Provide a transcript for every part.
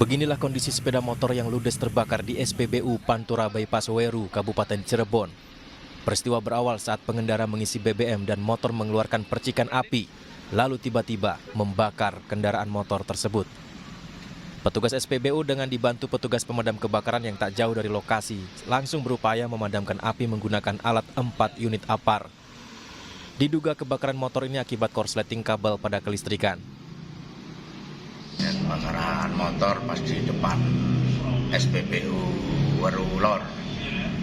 Beginilah kondisi sepeda motor yang ludes terbakar di SPBU Pantura Bypass Weru, Kabupaten Cirebon. Peristiwa berawal saat pengendara mengisi BBM dan motor mengeluarkan percikan api, lalu tiba-tiba membakar kendaraan motor tersebut. Petugas SPBU dengan dibantu petugas pemadam kebakaran yang tak jauh dari lokasi langsung berupaya memadamkan api menggunakan alat 4 unit APAR. Diduga kebakaran motor ini akibat korsleting kabel pada kelistrikan. Kebakaran motor pas di depan SPBU Weru Lor.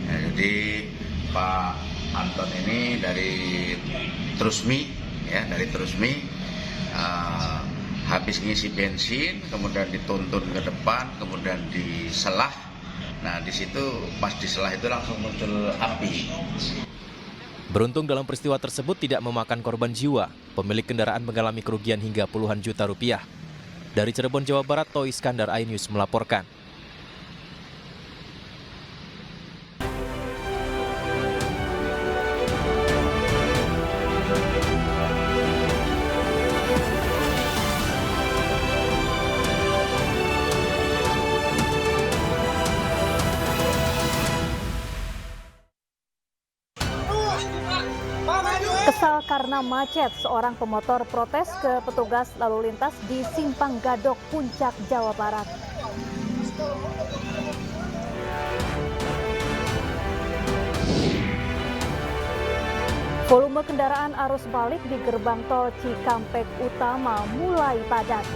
Ya, jadi Pak Anton ini dari Trusmi, habis ngisi bensin, kemudian dituntun ke depan, kemudian diselah. Nah, di situ pas diselah itu langsung muncul api. Beruntung dalam peristiwa tersebut tidak memakan korban jiwa. Pemilik kendaraan mengalami kerugian hingga puluhan juta rupiah. Dari Cirebon, Jawa Barat, Toy Iskandar, iNews melaporkan. Kesal karena macet, seorang pemotor protes ke petugas lalu lintas di Simpang Gadok, Puncak, Jawa Barat. Volume kendaraan arus balik di gerbang tol Cikampek Utama mulai padat.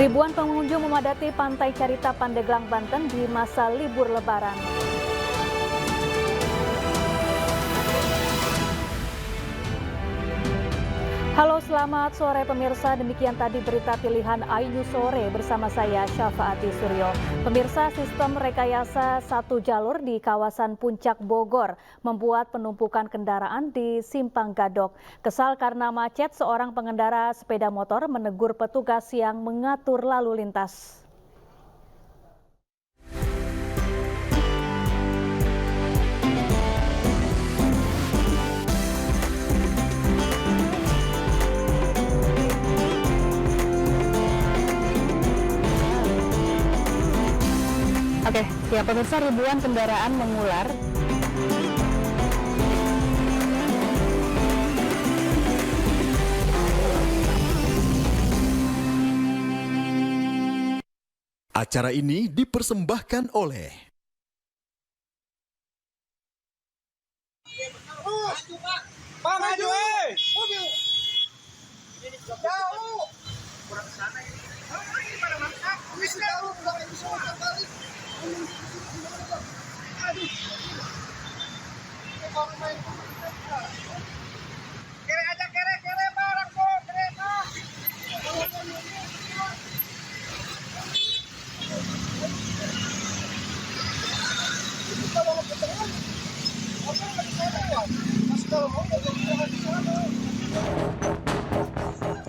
Ribuan pengunjung memadati Pantai Carita Pandeglang, Banten di masa libur Lebaran. Halo, selamat sore pemirsa. Demikian tadi berita pilihan iNews Sore bersama saya Syafaati Suryo. Pemirsa, sistem rekayasa satu jalur di kawasan Puncak Bogor membuat penumpukan kendaraan di Simpang Gadok. Kesal karena macet, seorang pengendara sepeda motor menegur petugas yang mengatur lalu lintas. Oke, ya pemirsa, ribuan kendaraan mengular. Acara ini dipersembahkan oleh Pak maju, jauh. Kurang sana ini. Ini pada mantap. Bisa jauh, bisa kembali. Aduh. Kere aja, kere barang kok, kereta.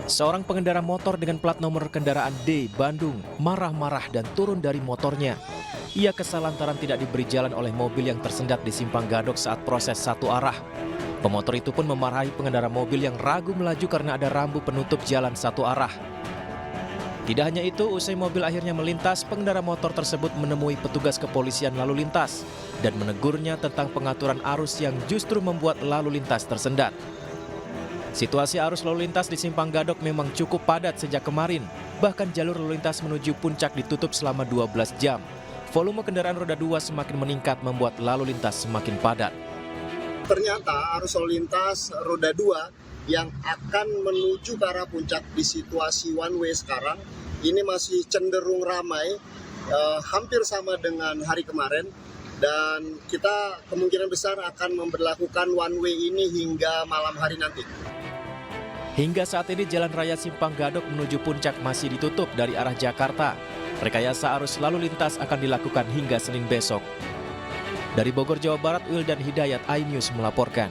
Seorang pengendara motor dengan plat nomor kendaraan D, Bandung, marah-marah dan turun dari motornya. Ia kesal lantaran tidak diberi jalan oleh mobil yang tersendat di Simpang Gadok saat proses satu arah. Pemotor itu pun memarahi pengendara mobil yang ragu melaju karena ada rambu penutup jalan satu arah. Tidak hanya itu, usai mobil akhirnya melintas, pengendara motor tersebut menemui petugas kepolisian lalu lintas dan menegurnya tentang pengaturan arus yang justru membuat lalu lintas tersendat. Situasi arus lalu lintas di Simpang Gadok memang cukup padat sejak kemarin. Bahkan jalur lalu lintas menuju puncak ditutup selama 12 jam. Volume kendaraan roda 2 semakin meningkat membuat lalu lintas semakin padat. Ternyata arus lalu lintas roda 2 yang akan menuju ke arah puncak di situasi one way sekarang ini masih cenderung ramai, hampir sama dengan hari kemarin. Dan kita kemungkinan besar akan memberlakukan one way ini hingga malam hari nanti. Hingga saat ini Jalan Raya Simpang Gadok menuju puncak masih ditutup dari arah Jakarta. Rekayasa arus lalu lintas akan dilakukan hingga Senin besok. Dari Bogor, Jawa Barat, Wildan Hidayat, iNews melaporkan.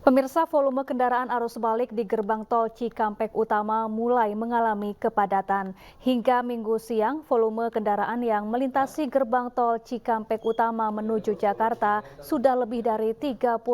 Pemirsa, volume kendaraan arus balik di gerbang tol Cikampek Utama mulai mengalami kepadatan. Hingga Minggu siang, volume kendaraan yang melintasi gerbang tol Cikampek Utama menuju Jakarta sudah lebih dari 30.000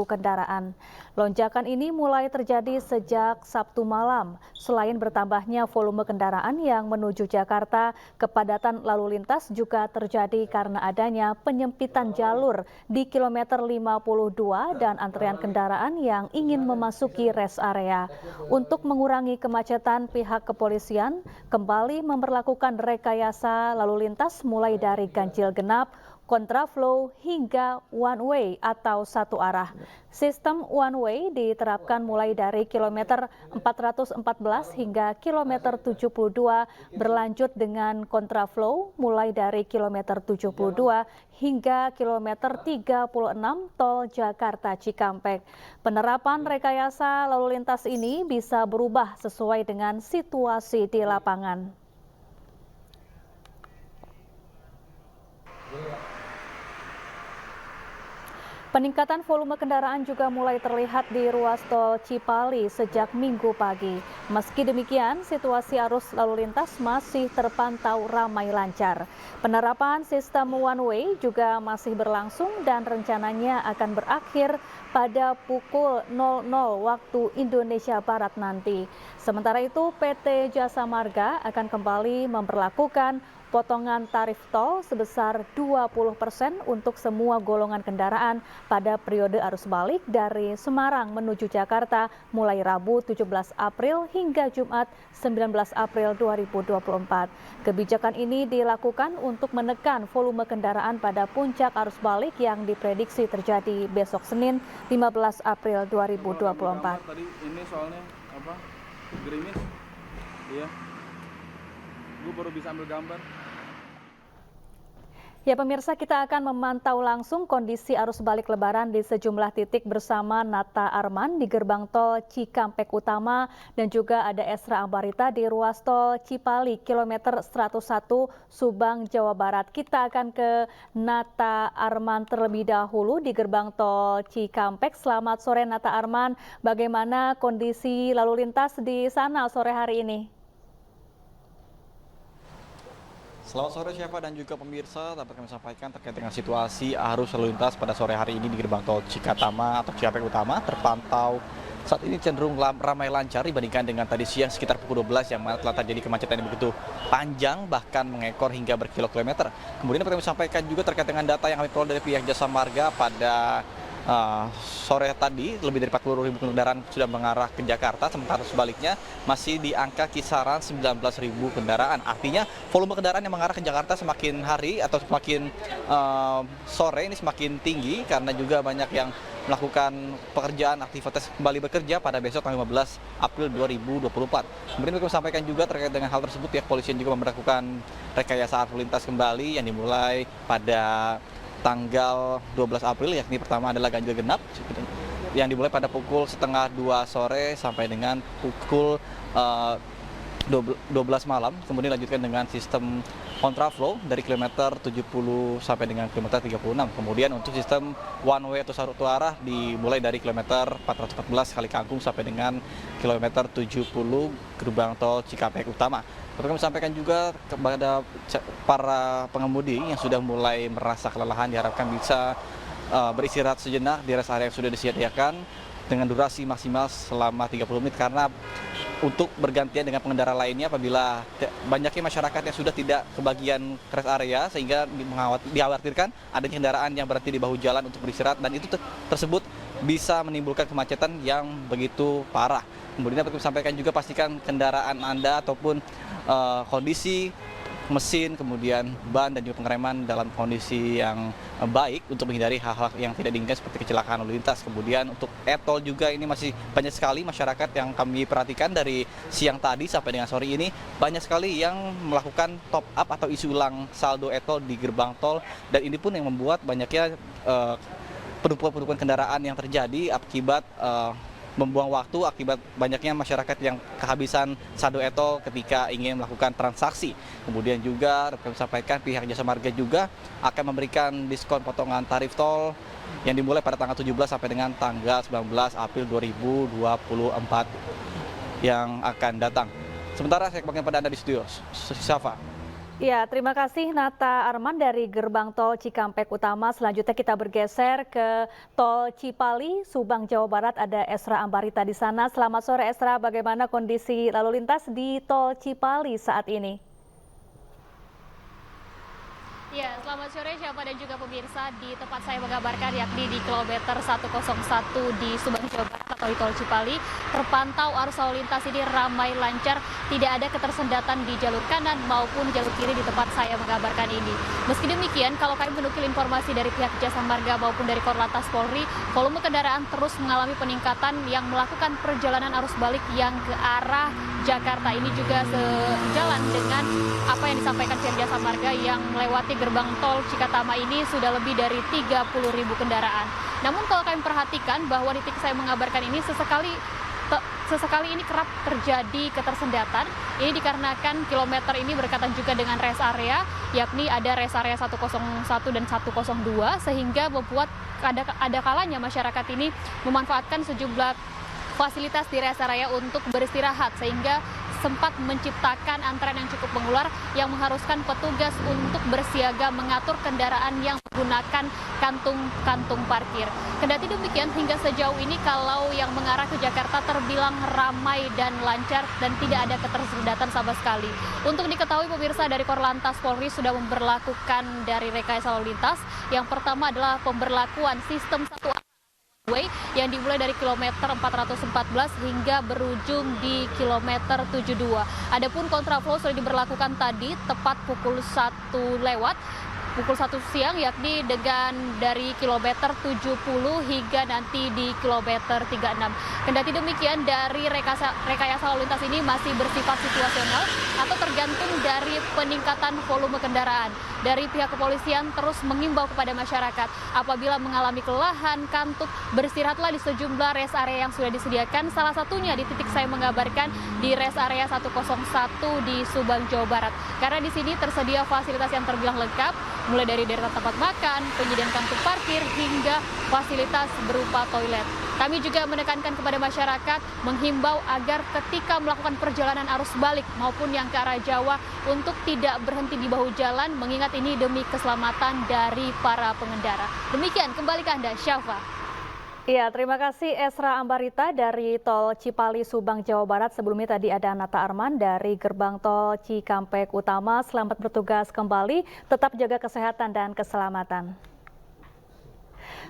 kendaraan. Lonjakan ini mulai terjadi sejak Sabtu malam. Selain bertambahnya volume kendaraan yang menuju Jakarta, kepadatan lalu lintas juga terjadi karena adanya penyempitan jalur di kilometer 52 dan antrean kendaraan yang ingin memasuki rest area. Untuk mengurangi kemacetan, pihak kepolisian kembali memberlakukan rekayasa lalu lintas mulai dari ganjil genap, kontraflow hingga one way atau satu arah. Sistem one way diterapkan mulai dari kilometer 414 hingga kilometer 72, berlanjut dengan kontraflow mulai dari kilometer 72 hingga kilometer 36 tol Jakarta Cikampek. Penerapan rekayasa lalu lintas ini bisa berubah sesuai dengan situasi di lapangan. Peningkatan volume kendaraan juga mulai terlihat di ruas tol Cipali sejak Minggu pagi. Meski demikian, situasi arus lalu lintas masih terpantau ramai lancar. Penerapan sistem one way juga masih berlangsung dan rencananya akan berakhir pada pukul 00 waktu Indonesia Barat nanti. Sementara itu, PT Jasa Marga akan kembali memberlakukan potongan tarif tol sebesar 20% untuk semua golongan kendaraan pada periode arus balik dari Semarang menuju Jakarta mulai Rabu 17 April hingga Jumat 19 April 2024. Kebijakan ini dilakukan untuk menekan volume kendaraan pada puncak arus balik yang diprediksi terjadi besok Senin 15 April 2024. Tadi ini soalnya apa? Gerimis. Iya. Gue baru bisa ambil gambar. Ya pemirsa, kita akan memantau langsung kondisi arus balik lebaran di sejumlah titik bersama Nata Arman di gerbang tol Cikampek Utama dan juga ada Esra Ambarita di ruas tol Cipali kilometer 101 Subang, Jawa Barat. Kita akan ke Nata Arman terlebih dahulu di gerbang tol Cikampek. Selamat sore Nata Arman, bagaimana kondisi lalu lintas di sana sore hari ini? Selamat sore Syafa dan juga pemirsa, dapat kami sampaikan terkait dengan situasi arus lalu lintas pada sore hari ini di gerbang tol Cikatama atau Cikampek Utama terpantau saat ini cenderung ramai lancar dibandingkan dengan tadi siang sekitar pukul 12 yang mana telah terjadi kemacetan yang begitu panjang bahkan mengekor hingga berkilo-kilometer. Kemudian dapat kami sampaikan juga terkait dengan data yang kami peroleh dari pihak Jasa Marga pada sore tadi lebih dari 40.000 kendaraan sudah mengarah ke Jakarta, sementara sebaliknya masih di angka kisaran 19.000 kendaraan. Artinya volume kendaraan yang mengarah ke Jakarta semakin hari atau semakin sore ini semakin tinggi karena juga banyak yang melakukan pekerjaan aktivitas kembali bekerja pada besok tanggal 15 April 2024. Kemudian kami sampaikan juga terkait dengan hal tersebut pihak kepolisian juga memberlakukan rekayasa arus lintas kembali yang dimulai pada tanggal 12 April, yakni pertama adalah ganjil genap yang dimulai pada pukul 1:30 sore sampai dengan pukul 12 malam, kemudian dilanjutkan dengan sistem kontraflow dari kilometer 70 sampai dengan kilometer 36. Kemudian untuk sistem one way atau satu arah dimulai dari kilometer 414 Kali Kangkung sampai dengan kilometer 70 gerbang tol Cikampek Utama. Perlu kami sampaikan juga kepada para pengemudi yang sudah mulai merasa kelelahan diharapkan bisa beristirahat sejenak di rest area yang sudah disediakan dengan durasi maksimal selama 30 menit karena untuk bergantian dengan pengendara lainnya apabila banyaknya masyarakat yang sudah tidak kebagian rest area sehingga dikhawatirkan adanya kendaraan yang berhenti di bahu jalan untuk beristirahat dan itu tersebut bisa menimbulkan kemacetan yang begitu parah. Kemudian dapat kami sampaikan juga pastikan kendaraan Anda ataupun kondisi mesin, kemudian ban dan juga pengereman dalam kondisi yang baik untuk menghindari hal-hal yang tidak diinginkan seperti kecelakaan lalu lintas. Kemudian untuk e-tol juga ini masih banyak sekali masyarakat yang kami perhatikan dari siang tadi sampai dengan sore ini banyak sekali yang melakukan top up atau isi ulang saldo e-tol di gerbang tol dan ini pun yang membuat banyaknya penumpukan kendaraan yang terjadi akibat membuang waktu akibat banyaknya masyarakat yang kehabisan saldo e-tol ketika ingin melakukan transaksi. Kemudian juga kami sampaikan pihak Jasa Marga juga akan memberikan diskon potongan tarif tol yang dimulai pada tanggal 17 sampai dengan tanggal 19 April 2024 yang akan datang. Sementara saya kembali pada Anda di studio, Syafa. Ya, terima kasih Nata Arman dari Gerbang Tol Cikampek Utama. Selanjutnya kita bergeser ke Tol Cipali, Subang, Jawa Barat. Ada Esra Ambarita di sana. Selamat sore Esra, bagaimana kondisi lalu lintas di Tol Cipali saat ini? Ya, selamat sore Syafa dan juga pemirsa. Di tempat saya mengabarkan yakni di kilometer 101 di Subang, Jawa Barat atau di Tol Cipali, terpantau arus lalu lintas ini ramai lancar, tidak ada ketersendatan di jalur kanan maupun jalur kiri di tempat saya mengabarkan ini. Meski demikian, kalau kami menukil informasi dari pihak Jasa Marga maupun dari Korlantas Polri, volume kendaraan terus mengalami peningkatan yang melakukan perjalanan arus balik yang ke arah Jakarta. Ini juga sejalan dengan apa yang disampaikan pihak Jasa Marga yang melewati gerbang tol Cikatama ini sudah lebih dari 30.000 kendaraan. Namun kalau kami perhatikan bahwa di titik saya mengabarkan ini sesekali ini kerap terjadi ketersendatan. Ini dikarenakan kilometer ini berdekatan juga dengan rest area, yakni ada rest area 101 dan 102, sehingga membuat ada kalanya masyarakat ini memanfaatkan sejumlah fasilitas di rest area untuk beristirahat, sehingga sempat menciptakan antrean yang cukup mengular yang mengharuskan petugas untuk bersiaga mengatur kendaraan yang menggunakan kantung parkir. Kendati demikian, hingga sejauh ini kalau yang mengarah ke Jakarta terbilang ramai dan lancar dan tidak ada ketersendatan sama sekali. Untuk diketahui pemirsa, dari Korlantas Polri sudah memberlakukan dari rekayasa lalu lintas. Yang pertama adalah pemberlakuan sistem satu yang dimulai dari kilometer 414 hingga berujung di kilometer 72. Adapun kontraflow sudah diberlakukan tadi tepat pukul 1 siang, yakni dengan dari kilometer 70 hingga nanti di kilometer 36. Kendati demikian, dari rekayasa lalu lintas ini masih bersifat situasional atau tergantung dari peningkatan volume kendaraan. Dari pihak kepolisian terus mengimbau kepada masyarakat apabila mengalami kelelahan, kantuk, beristirahatlah di sejumlah rest area yang sudah disediakan. Salah satunya di titik saya mengabarkan di rest area 101 di Subang, Jawa Barat. Karena di sini tersedia fasilitas yang terbilang lengkap, mulai dari deretan tempat makan, penyediaan kantung parkir, hingga fasilitas berupa toilet. Kami juga menekankan kepada masyarakat, menghimbau agar ketika melakukan perjalanan arus balik maupun yang ke arah Jawa untuk tidak berhenti di bahu jalan, mengingat ini demi keselamatan dari para pengendara. Demikian, kembali ke Anda, Syafa. Ya, terima kasih Esra Ambarita dari Tol Cipali, Subang, Jawa Barat. Sebelumnya tadi ada Nata Arman dari Gerbang Tol Cikampek Utama. Selamat bertugas kembali, tetap jaga kesehatan dan keselamatan.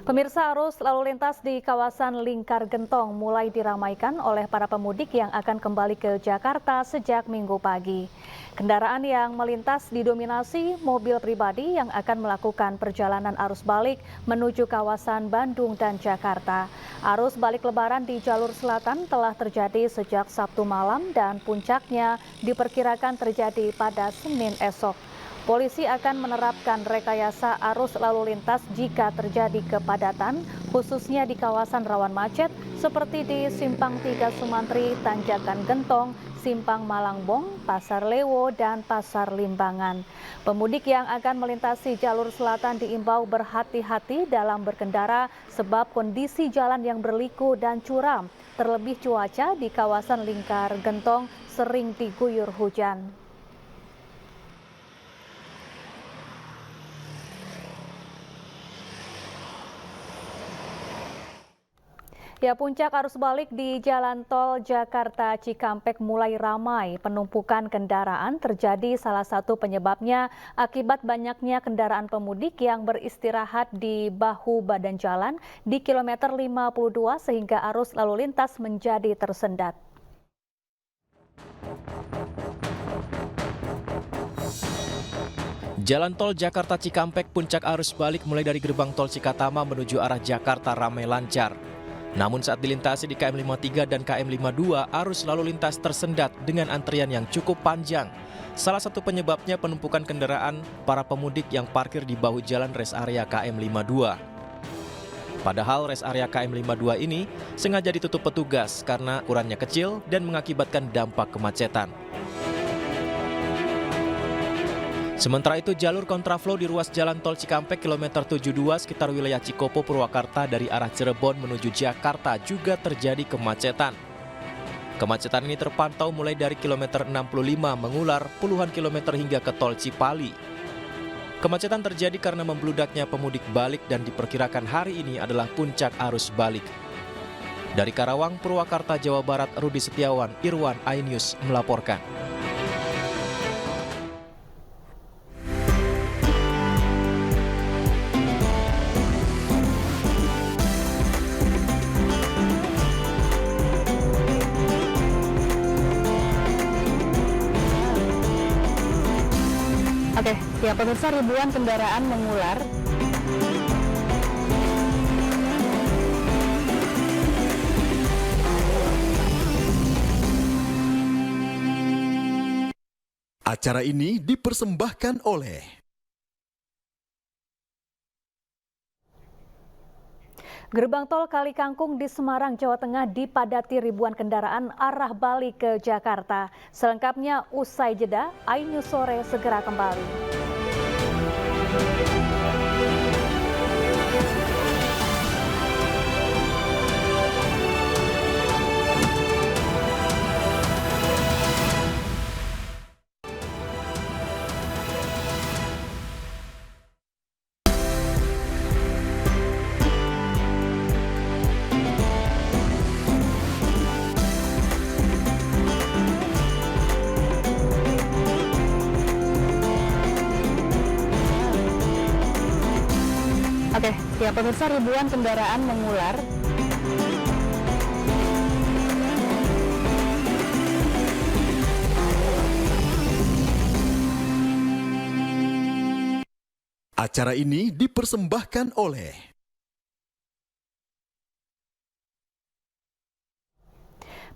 Pemirsa, arus lalu lintas di kawasan Lingkar Gentong mulai diramaikan oleh para pemudik yang akan kembali ke Jakarta sejak Minggu pagi. Kendaraan yang melintas didominasi mobil pribadi yang akan melakukan perjalanan arus balik menuju kawasan Bandung dan Jakarta. Arus balik lebaran di jalur selatan telah terjadi sejak Sabtu malam dan puncaknya diperkirakan terjadi pada Senin esok. Polisi akan menerapkan rekayasa arus lalu lintas jika terjadi kepadatan, khususnya di kawasan rawan macet seperti di Simpang 3 Sumantri, Tanjakan Gentong, Simpang Malangbong, Pasar Lewo, dan Pasar Limbangan. Pemudik yang akan melintasi jalur selatan diimbau berhati-hati dalam berkendara sebab kondisi jalan yang berliku dan curam. Terlebih cuaca di kawasan Lingkar Gentong sering diguyur hujan. Ya, puncak arus balik di Jalan Tol Jakarta Cikampek mulai ramai. Penumpukan kendaraan terjadi, salah satu penyebabnya akibat banyaknya kendaraan pemudik yang beristirahat di bahu badan jalan di kilometer 52 sehingga arus lalu lintas menjadi tersendat. Jalan Tol Jakarta Cikampek puncak arus balik mulai dari gerbang tol Cikatama menuju arah Jakarta ramai lancar. Namun saat dilintasi di KM 53 dan KM 52, arus lalu lintas tersendat dengan antrian yang cukup panjang. Salah satu penyebabnya penumpukan kendaraan para pemudik yang parkir di bahu jalan rest area KM 52. Padahal res area KM 52 ini sengaja ditutup petugas karena ukurannya kecil dan mengakibatkan dampak kemacetan. Sementara itu, jalur kontraflow di ruas jalan tol Cikampek kilometer 72 sekitar wilayah Cikopo, Purwakarta dari arah Cirebon menuju Jakarta juga terjadi kemacetan. Kemacetan ini terpantau mulai dari kilometer 65 mengular puluhan kilometer hingga ke tol Cipali. Kemacetan terjadi karena membludaknya pemudik balik dan diperkirakan hari ini adalah puncak arus balik. Dari Karawang, Purwakarta, Jawa Barat, Rudi Setiawan, Irwan, iNews melaporkan. Oke, ya pemirsa, ribuan kendaraan mengular. Acara ini dipersembahkan oleh Gerbang tol Kali Kangkung di Semarang, Jawa Tengah dipadati ribuan kendaraan arah balik ke Jakarta. Selengkapnya usai jeda, iNews Sore segera kembali. Oke, ya pemirsa, ribuan kendaraan mengular. Acara ini dipersembahkan oleh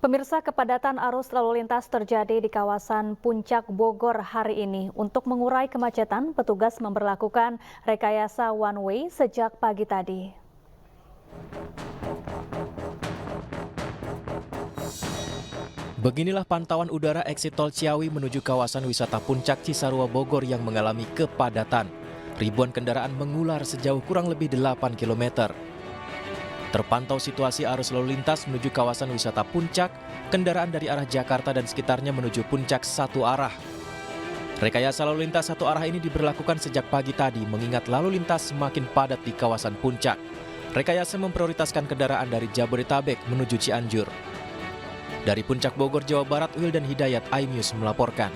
Pemirsa, kepadatan arus lalu lintas terjadi di kawasan Puncak Bogor hari ini. Untuk mengurai kemacetan, petugas memberlakukan rekayasa one way sejak pagi tadi. Beginilah pantauan udara exit tol Ciawi menuju kawasan wisata Puncak Cisarua Bogor yang mengalami kepadatan. Ribuan kendaraan mengular sejauh kurang lebih 8 km. Terpantau situasi arus lalu lintas menuju kawasan wisata Puncak, kendaraan dari arah Jakarta dan sekitarnya menuju Puncak satu arah. Rekayasa lalu lintas satu arah ini diberlakukan sejak pagi tadi mengingat lalu lintas semakin padat di kawasan Puncak. Rekayasa memprioritaskan kendaraan dari Jabodetabek menuju Cianjur. Dari Puncak Bogor, Jawa Barat, Wildan Hidayat, iNews melaporkan.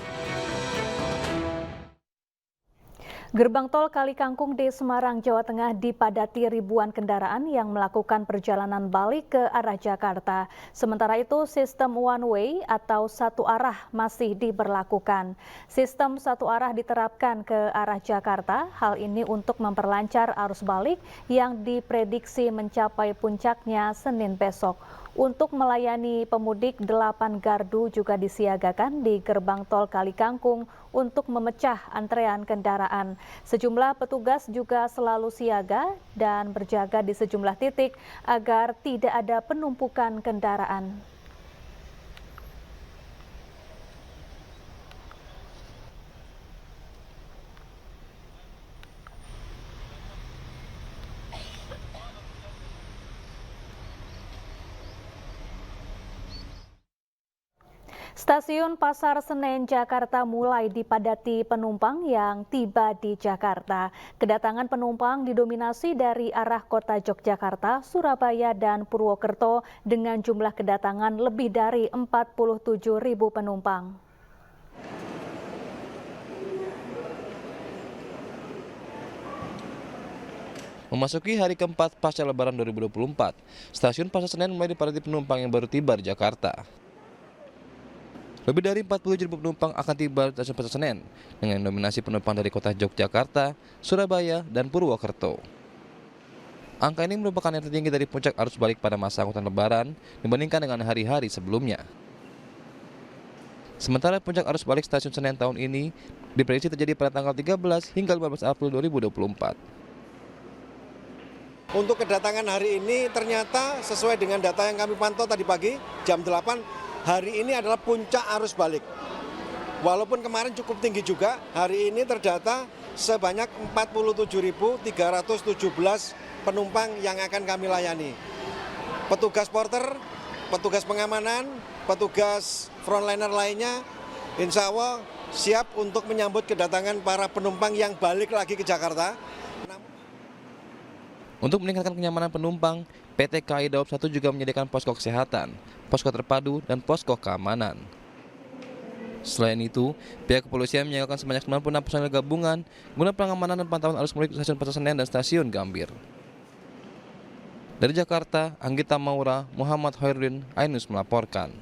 Gerbang tol Kali Kangkung di Semarang, Jawa Tengah dipadati ribuan kendaraan yang melakukan perjalanan balik ke arah Jakarta. Sementara itu, sistem one way atau satu arah masih diberlakukan. Sistem satu arah diterapkan ke arah Jakarta. Hal ini untuk memperlancar arus balik yang diprediksi mencapai puncaknya Senin besok. Untuk melayani pemudik, 8 gardu juga disiagakan di gerbang tol Kali Kangkung untuk memecah antrean kendaraan. Sejumlah petugas juga selalu siaga dan berjaga di sejumlah titik agar tidak ada penumpukan kendaraan. Stasiun Pasar Senen, Jakarta mulai dipadati penumpang yang tiba di Jakarta. Kedatangan penumpang didominasi dari arah kota Yogyakarta, Surabaya, dan Purwokerto dengan jumlah kedatangan lebih dari 47.000 penumpang. Memasuki hari keempat pasca Lebaran 2024, stasiun Pasar Senen mulai dipadati penumpang yang baru tiba di Jakarta. Lebih dari 40.000 penumpang akan tiba di stasiun Pasar Senen dengan dominasi penumpang dari kota Yogyakarta, Surabaya, dan Purwokerto. Angka ini merupakan yang tertinggi dari puncak arus balik pada masa angkutan Lebaran dibandingkan dengan hari-hari sebelumnya. Sementara puncak arus balik stasiun Senen tahun ini diprediksi terjadi pada tanggal 13 hingga 15 April 2024. Untuk kedatangan hari ini ternyata sesuai dengan data yang kami pantau tadi pagi jam 8, hari ini adalah puncak arus balik. Walaupun kemarin cukup tinggi juga, hari ini terdata sebanyak 47.317 penumpang yang akan kami layani. Petugas porter, petugas pengamanan, petugas frontliner lainnya, insya Allah siap untuk menyambut kedatangan para penumpang yang balik lagi ke Jakarta. Untuk meningkatkan kenyamanan penumpang, PT KAI Daob 1 juga menyediakan posko kesehatan, posko terpadu, dan posko keamanan. Selain itu, pihak kepolisian menyiagakan sebanyak 96 personel gabungan guna pengamanan dan pantauan arus mudik di Stasiun Pasar Senen dan Stasiun Gambir. Dari Jakarta, Anggita Maura, Muhammad Hoirudin, Ainus melaporkan.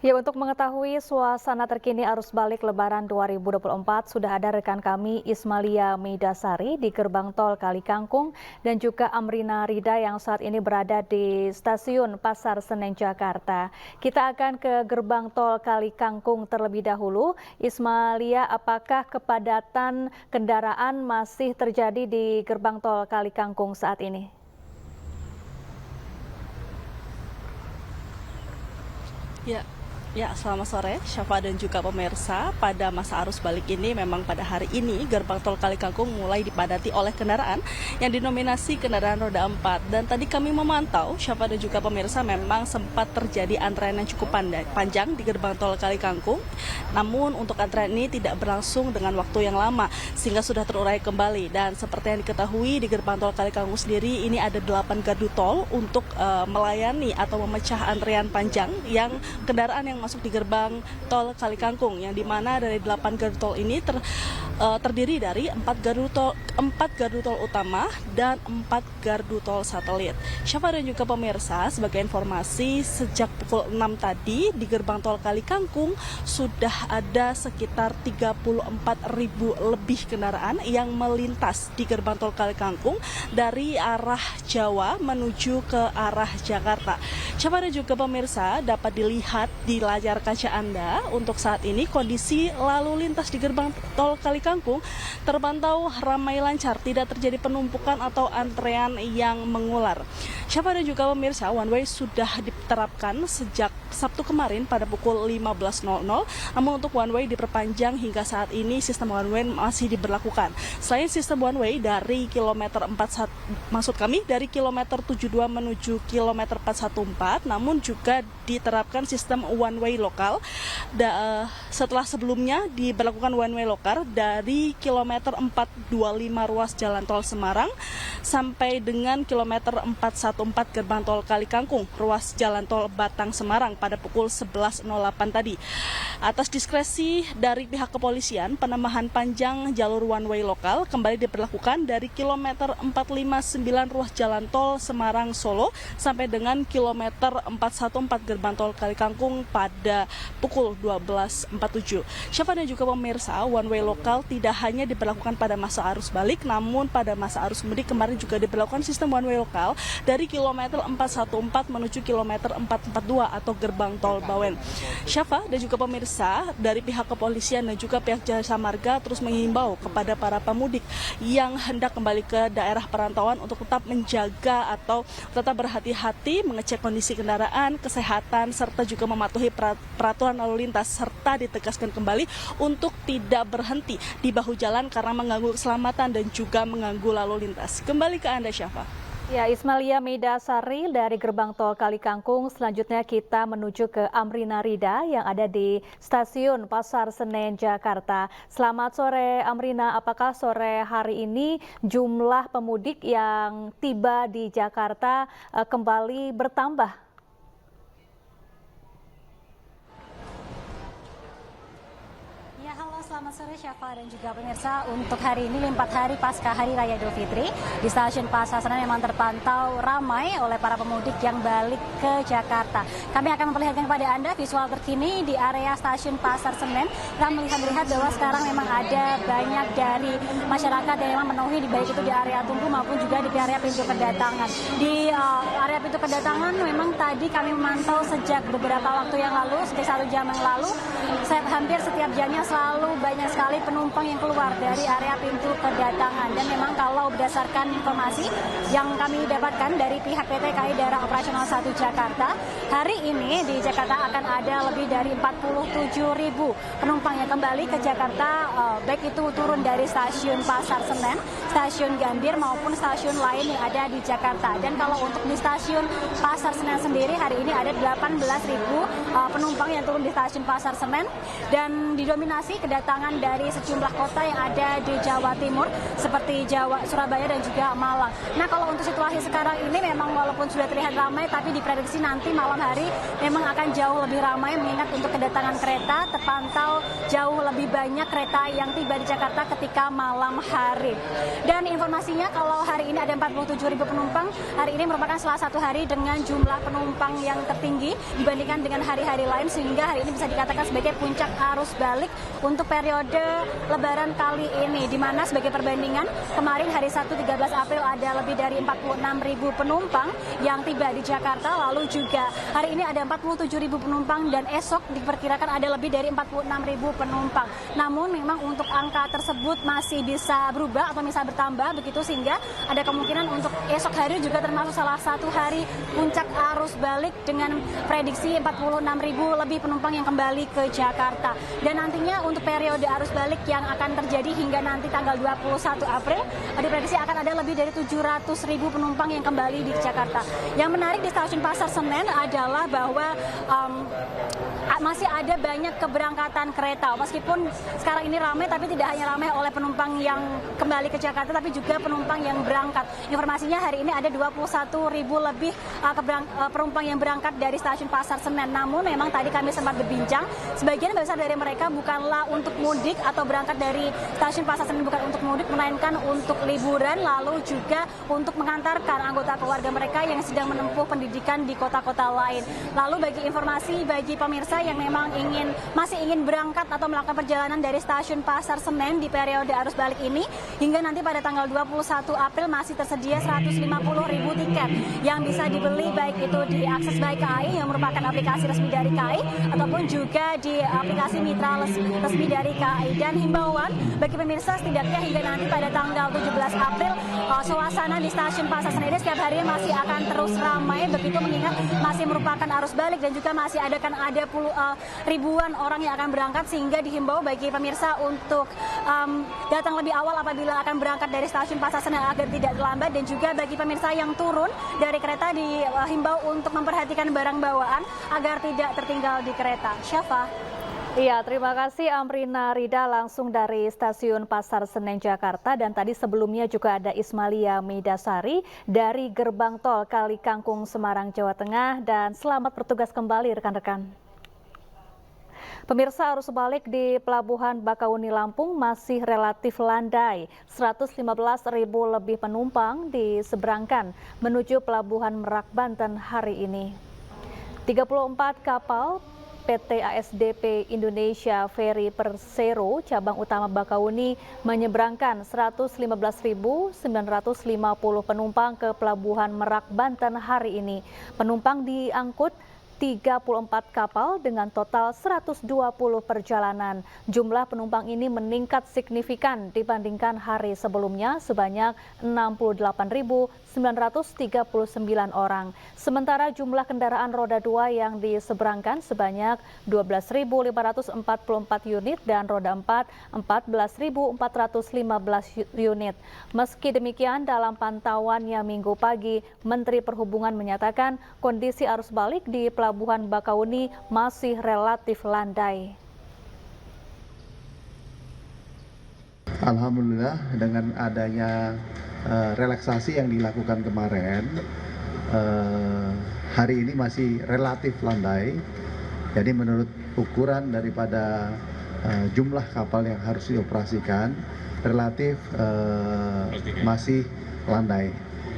Ya, untuk mengetahui suasana terkini arus balik Lebaran 2024 sudah ada rekan kami Ismalia Meidasari di gerbang tol Kali Kangkung dan juga Amrina Rida yang saat ini berada di stasiun Pasar Senen Jakarta. Kita akan ke gerbang tol Kali Kangkung terlebih dahulu. Ismalia, apakah kepadatan kendaraan masih terjadi di gerbang tol Kali Kangkung saat ini? Ya, selamat sore Syafa dan juga pemirsa. Pada masa arus balik ini memang pada hari ini gerbang tol Kali Kangkung mulai dipadati oleh kendaraan yang dinominasi kendaraan roda 4. Dan tadi kami memantau Syafa dan juga pemirsa memang sempat terjadi antrean yang cukup panjang di gerbang tol Kali Kangkung. Namun untuk antrean ini tidak berlangsung dengan waktu yang lama sehingga sudah terurai kembali. Dan seperti yang diketahui di gerbang tol Kali Kangkung sendiri ini ada 8 gardu tol untuk melayani atau memecah antrean panjang yang kendaraan yang masuk di gerbang tol Kali Kangkung, yang dimana dari 8 gardu tol ini terdiri dari 4 gardu tol utama dan 4 gardu tol satelit. Syafa dan juga pemirsa, sebagai informasi sejak pukul 6 tadi di gerbang tol Kali Kangkung sudah ada sekitar 34.000 lebih kendaraan yang melintas di gerbang tol Kali Kangkung dari arah Jawa menuju ke arah Jakarta. Syafa dan juga pemirsa, dapat dilihat di layar kaca Anda untuk saat ini kondisi lalu lintas di gerbang tol Kali Kangkung terpantau ramai lancar, tidak terjadi penumpukan atau antrean yang mengular. Syafa dan juga pemirsa, one way sudah diterapkan sejak Sabtu kemarin pada pukul 15.00, namun untuk one way diperpanjang hingga saat ini sistem one way masih diberlakukan. Selain sistem one way dari kilometer 41, dari kilometer 72 menuju kilometer 414, namun juga diterapkan sistem one way lokal. Setelah sebelumnya diberlakukan one way lokal dari kilometer 425 ruas jalan tol Semarang sampai dengan kilometer 414 gerbang tol Kali Kangkung, ruas jalan tol Batang Semarang pada pukul 11.08 tadi. Atas diskresi dari pihak kepolisian, penambahan panjang jalur one way lokal kembali diberlakukan dari kilometer 459 ruas jalan tol Semarang Solo sampai dengan kilometer 414 gerbang tol Kali Kangkung pada pukul 12.47. Syafa dan juga pemirsa, one way lokal tidak hanya diberlakukan pada masa arus balik, namun pada masa arus mudik kemarin juga diberlakukan sistem one way lokal dari kilometer 414 menuju kilometer 442 atau gerbang tol Bawen. Syafa dan juga pemirsa, dari pihak kepolisian dan juga pihak Jasa Marga terus menghimbau kepada para pemudik yang hendak kembali ke daerah perantauan untuk tetap menjaga atau tetap berhati-hati, mengecek kondisi kendaraan, kesehatan, serta juga mematuhi peraturan lalu lintas, serta ditegaskan kembali untuk tidak berhenti di bahu jalan karena mengganggu keselamatan dan juga mengganggu lalu lintas. Kembali ke Anda, Syafa. Ya, Ismalia Meidasari dari gerbang tol Kali Kangkung. Selanjutnya kita menuju ke Amrina Rida yang ada di stasiun Pasar Senen Jakarta. Selamat sore Amrina, apakah sore hari ini jumlah pemudik yang tiba di Jakarta kembali bertambah? Selamat sore Syafa dan juga pemirsa. Untuk hari ini 4 hari pasca Hari Raya Idul Fitri, di stasiun Pasar Senen memang terpantau ramai oleh para pemudik yang balik ke Jakarta. Kami akan memperlihatkan kepada Anda visual terkini di area stasiun Pasar Senen. Kita melihat bahwa sekarang memang ada banyak dari masyarakat yang memang memenuhi baik itu di area tunggu maupun juga di area pintu kedatangan. Di area area pintu kedatangan memang tadi kami memantau sejak beberapa waktu yang lalu, sejak 1 jam yang lalu, hampir setiap jamnya selalu banyak sekali penumpang yang keluar dari area pintu kedatangan. Dan memang kalau berdasarkan informasi yang kami dapatkan dari pihak PT KAI Daerah Operasional 1 Jakarta, hari ini di Jakarta akan ada lebih dari 47.000 penumpang yang kembali ke Jakarta, baik itu turun dari stasiun Pasar Senen, stasiun Gambir maupun stasiun lain yang ada di Jakarta. Dan kalau untuk di stasiun Pasar Senen sendiri hari ini ada 18.000 penumpang yang turun di stasiun Pasar Senen dan didominasi kedatangan dari sejumlah kota yang ada di Jawa Timur seperti Surabaya dan juga Malang. Nah, kalau untuk situasi sekarang ini memang walaupun sudah terlihat ramai, tapi diprediksi nanti malam hari memang akan jauh lebih ramai mengingat untuk kedatangan kereta terpantau jauh lebih banyak kereta yang tiba di Jakarta ketika malam hari. Dan informasinya kalau hari ini ada 47.000 penumpang, hari ini merupakan salah satu hari dengan jumlah penumpang yang tertinggi dibandingkan dengan hari-hari lain, sehingga hari ini bisa dikatakan sebagai puncak arus balik untuk periode Lebaran kali ini, di mana sebagai perbandingan kemarin hari Sabtu 13 April ada lebih dari 46.000 penumpang yang tiba di Jakarta, lalu juga hari ini ada 47.000 penumpang dan esok diperkirakan ada lebih dari 46.000 penumpang. Namun memang untuk angka tersebut masih bisa berubah atau bisa bertambah begitu, sehingga ada kemungkinan untuk esok hari juga termasuk salah satu hari puncak arus balik dengan prediksi 46.000 lebih penumpang yang kembali ke Jakarta. Dan nantinya untuk periode arus balik yang akan terjadi hingga nanti tanggal 21 April, diprediksi akan ada lebih dari 700.000 penumpang yang kembali di Jakarta. Yang menarik di stasiun Pasar Senen adalah bahwa masih ada banyak keberangkatan kereta. Meskipun sekarang ini ramai, tapi tidak hanya ramai oleh penumpang yang kembali ke Jakarta, tapi juga penumpang yang berangkat. Informasinya hari ini ada 21.000 lebih penumpang yang berangkat dari stasiun Pasar Senen. Namun memang tadi kami sempat berbincang, sebagian besar dari mereka bukanlah untuk mudik atau berangkat dari stasiun Pasar Senen bukan untuk mudik, melainkan untuk liburan, lalu juga untuk mengantarkan anggota keluarga mereka yang sedang menempuh pendidikan di kota-kota lain. Lalu bagi informasi bagi pemirsa yang memang masih ingin berangkat atau melakukan perjalanan dari stasiun Pasar Senen di periode arus balik ini, hingga nanti pada tanggal 21 April masih tersedia 150.000 tiket yang bisa dibeli baik itu di Akses by KAI yang merupakan aplikasi resmi dari KAI ataupun juga di aplikasi mitra resmi dari KAI. Dan himbauan bagi pemirsa setidaknya hingga nanti pada tanggal 17 April suasana di stasiun Pasar Senen setiap hari masih akan terus ramai begitu, mengingat masih merupakan arus balik dan juga masih ada ribuan orang yang akan berangkat, sehingga dihimbau bagi pemirsa untuk datang lebih awal apabila akan berangkat dari stasiun Pasar Senen agar tidak terlambat. Dan juga bagi pemirsa yang turun dari kereta dihimbau untuk memperhatikan barang bawaan agar tidak tertinggal di kereta. Syafa. Iya, terima kasih Amrina Rida langsung dari stasiun Pasar Senen Jakarta. Dan tadi sebelumnya juga ada Ismalia Midasari dari Gerbang Tol Kali Kangkung Semarang, Jawa Tengah. Dan selamat bertugas kembali rekan-rekan. Pemirsa, arus balik di Pelabuhan Bakauni Lampung masih relatif landai. 115.000 lebih penumpang diseberangkan menuju Pelabuhan Merak, Banten hari ini. 34 kapal PT ASDP Indonesia Ferry Persero cabang utama Bakauni menyeberangkan 115.950 penumpang ke Pelabuhan Merak, Banten hari ini. Penumpang diangkut 34 kapal dengan total 120 perjalanan. Jumlah penumpang ini meningkat signifikan dibandingkan hari sebelumnya sebanyak 68.939 orang. Sementara jumlah kendaraan roda 2 yang diseberangkan sebanyak 12.544 unit dan roda 4 14.415 unit. Meski demikian, dalam pantauannya Minggu pagi, Menteri Perhubungan menyatakan kondisi arus balik di Pelabuhan Bakauni masih relatif landai. Alhamdulillah dengan adanya relaksasi yang dilakukan kemarin, hari ini masih relatif landai. Jadi menurut ukuran daripada jumlah kapal yang harus dioperasikan, relatif masih landai.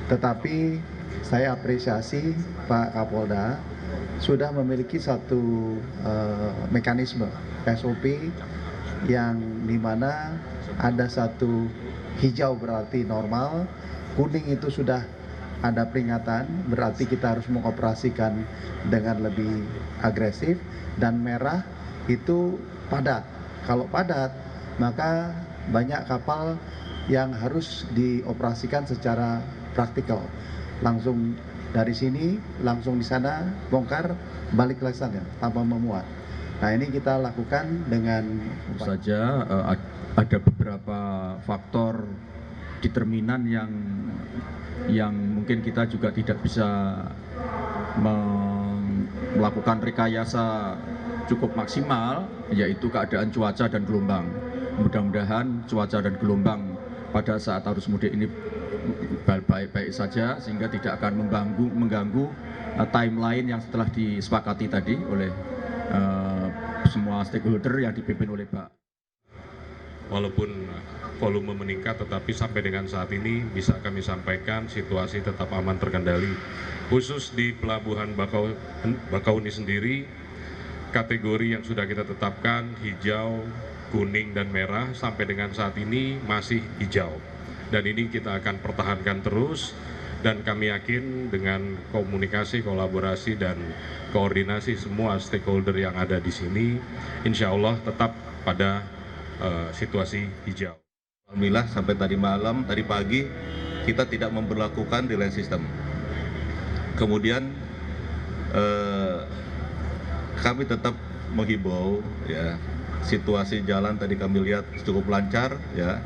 Tetapi saya apresiasi Pak Kapolda sudah memiliki satu mekanisme SOP yang dimana ada satu hijau berarti normal, kuning itu sudah ada peringatan, berarti kita harus mengoperasikan dengan lebih agresif. Dan merah itu padat. Kalau padat, maka banyak kapal yang harus dioperasikan secara praktikal. Langsung dari sini, langsung di sana, bongkar, balik lagi sana tanpa memuat. Nah, ini kita lakukan dengan saja ada beberapa faktor determinan yang mungkin kita juga tidak bisa melakukan rekayasa cukup maksimal, yaitu keadaan cuaca dan gelombang. Mudah-mudahan cuaca dan gelombang pada saat arus mudik ini baik-baik saja, sehingga tidak akan mengganggu timeline yang telah disepakati tadi oleh semua stakeholder yang dipimpin oleh Pak. Walaupun volume meningkat, tetapi sampai dengan saat ini bisa kami sampaikan situasi tetap aman terkendali. Khusus di Pelabuhan Bakauni sendiri, kategori yang sudah kita tetapkan hijau, kuning, dan merah sampai dengan saat ini masih hijau. Dan ini kita akan pertahankan terus, dan kami yakin dengan komunikasi, kolaborasi, dan koordinasi semua stakeholder yang ada di sini, insya Allah tetap pada situasi hijau. Alhamdulillah sampai tadi malam, tadi pagi kita tidak memberlakukan delay system. Kemudian kami tetap menghimbau, ya, situasi jalan tadi kami lihat cukup lancar, ya,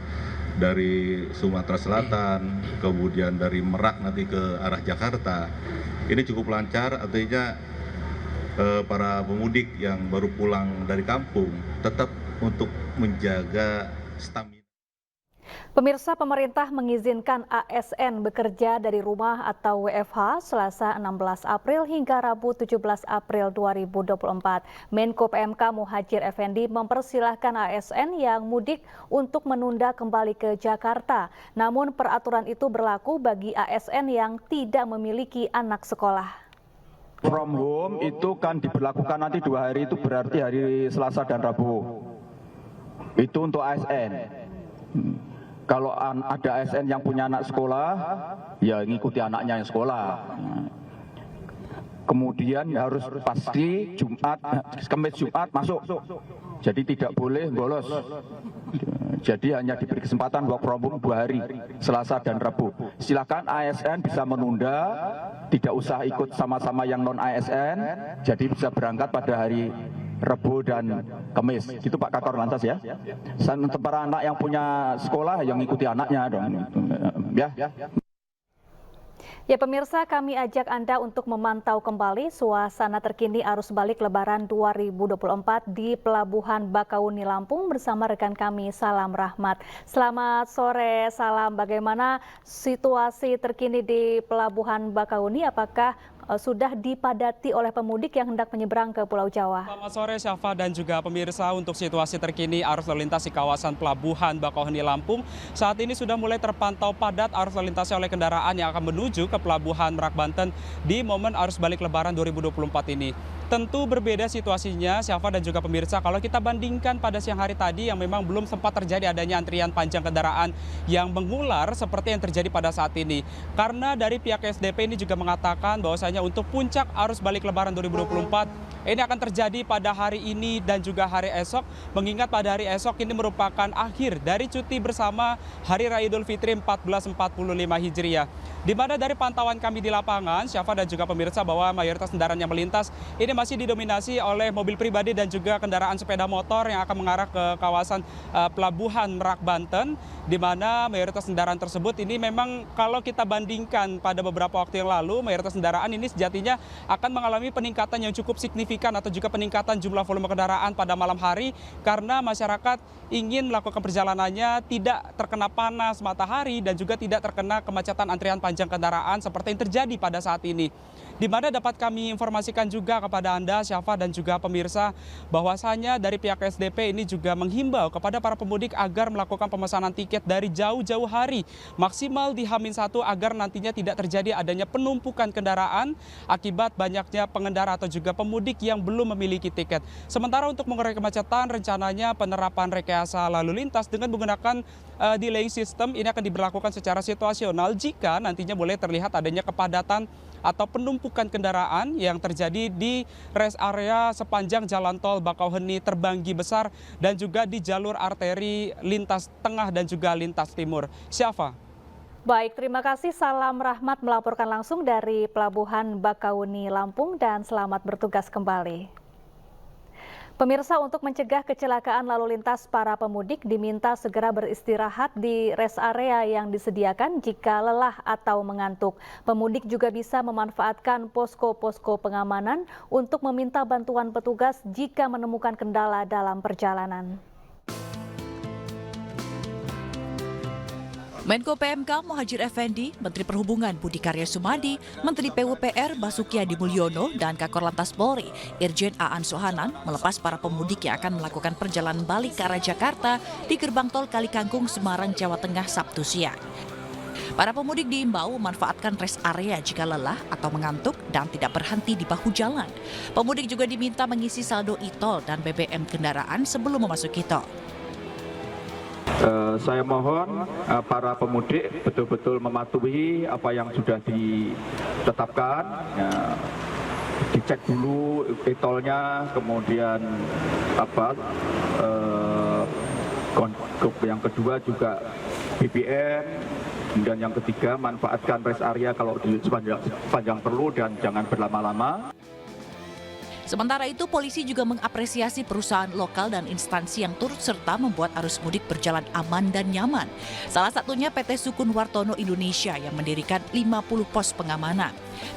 dari Sumatera Selatan, kemudian dari Merak nanti ke arah Jakarta. Ini cukup lancar, artinya para pemudik yang baru pulang dari kampung tetap untuk menjaga stamina. Pemirsa, pemerintah mengizinkan ASN bekerja dari rumah atau WFH Selasa 16 April hingga Rabu 17 April 2024. Menko PMK Muhadjir Effendi mempersilahkan ASN yang mudik untuk menunda kembali ke Jakarta. Namun peraturan itu berlaku bagi ASN yang tidak memiliki anak sekolah. From home itu kan diberlakukan nanti 2 hari, itu berarti hari Selasa dan Rabu. Itu untuk ASN. Kalau ada ASN yang punya anak sekolah, ya ngikuti anaknya yang sekolah. Kemudian harus pasti Kamis Jumat masuk. Jadi tidak boleh bolos. Jadi hanya diberi kesempatan work from home 2 hari, Selasa dan Rabu. Silakan ASN bisa menunda, tidak usah ikut sama-sama yang non ASN, jadi bisa berangkat pada hari Rabu dan Kamis. Gitu Pak Kakor Lantas ya. Untuk para anak yang punya sekolah yang ngikuti anaknya dong. Ya. Ya pemirsa, kami ajak Anda untuk memantau kembali suasana terkini arus balik Lebaran 2024 di Pelabuhan Bakauni Lampung bersama rekan kami Salam Rahmat. Selamat sore Salam, bagaimana situasi terkini di Pelabuhan Bakauni? Apakah sudah dipadati oleh pemudik yang hendak menyeberang ke Pulau Jawa? Selamat sore Syafa dan juga pemirsa, untuk situasi terkini arus lalu lintas di kawasan Pelabuhan Bakauni Lampung saat ini sudah mulai terpantau padat arus lalu lintasnya oleh kendaraan yang akan menuju ke Pelabuhan Merak Banten di momen arus balik Lebaran 2024 ini. Tentu berbeda situasinya Syafa dan juga pemirsa kalau kita bandingkan pada siang hari tadi yang memang belum sempat terjadi adanya antrian panjang kendaraan yang mengular seperti yang terjadi pada saat ini. Karena dari pihak SDP ini juga mengatakan bahwasanya untuk puncak arus balik Lebaran 2024 ini akan terjadi pada hari ini dan juga hari esok, mengingat pada hari esok ini merupakan akhir dari cuti bersama Hari Raya Idul Fitri 1445 Hijriah. Di mana dari pantauan kami di lapangan, Syafa dan juga pemirsa, bahwa mayoritas kendaraan yang melintas ini masih didominasi oleh mobil pribadi dan juga kendaraan sepeda motor yang akan mengarah ke kawasan Pelabuhan Merak Banten, di mana mayoritas kendaraan tersebut ini memang kalau kita bandingkan pada beberapa waktu yang lalu, mayoritas kendaraan ini sejatinya akan mengalami peningkatan yang cukup signifikan atau juga peningkatan jumlah volume kendaraan pada malam hari karena masyarakat ingin melakukan perjalanannya tidak terkena panas matahari dan juga tidak terkena kemacetan antrian panjang kendaraan seperti yang terjadi pada saat ini. Di mana dapat kami informasikan juga kepada Anda, Syafa dan juga pemirsa, bahwasanya dari pihak SDP ini juga menghimbau kepada para pemudik agar melakukan pemesanan tiket dari jauh-jauh hari, maksimal di H-1 agar nantinya tidak terjadi adanya penumpukan kendaraan akibat banyaknya pengendara atau juga pemudik yang belum memiliki tiket. Sementara untuk mengurai kemacetan, rencananya penerapan rekayasa lalu lintas dengan menggunakan delaying system ini akan diberlakukan secara situasional jika nantinya boleh terlihat adanya kepadatan atau penumpukan kendaraan yang terjadi di rest area sepanjang jalan tol Bakauheni Terbanggi Besar dan juga di jalur arteri lintas tengah dan juga lintas timur. Syafa. Baik, terima kasih. Salam Rahmat melaporkan langsung dari Pelabuhan Bakauheni, Lampung, dan selamat bertugas kembali. Pemirsa, untuk mencegah kecelakaan lalu lintas, para pemudik diminta segera beristirahat di rest area yang disediakan jika lelah atau mengantuk. Pemudik juga bisa memanfaatkan posko-posko pengamanan untuk meminta bantuan petugas jika menemukan kendala dalam perjalanan. Menko PMK Muhadjir Effendi, Menteri Perhubungan Budi Karya Sumadi, Menteri PUPR Basuki Hadi Mulyono, dan Kakor Lantas Polri, Irjen Aan Sohanan melepas para pemudik yang akan melakukan perjalanan balik ke arah Jakarta di gerbang tol Kalikangkung, Semarang, Jawa Tengah, Sabtu siang. Para pemudik diimbau memanfaatkan rest area jika lelah atau mengantuk dan tidak berhenti di bahu jalan. Pemudik juga diminta mengisi saldo e-tol dan BBM kendaraan sebelum memasuki tol. Saya mohon para pemudik betul-betul mematuhi apa yang sudah ditetapkan, dicek dulu e-tolnya, kemudian yang kedua juga BBM, kemudian yang ketiga manfaatkan rest area kalau di sepanjang perlu dan jangan berlama-lama. Sementara itu, polisi juga mengapresiasi perusahaan lokal dan instansi yang turut serta membuat arus mudik berjalan aman dan nyaman. Salah satunya PT Sukun Wartono Indonesia yang mendirikan 50 pos pengamanan.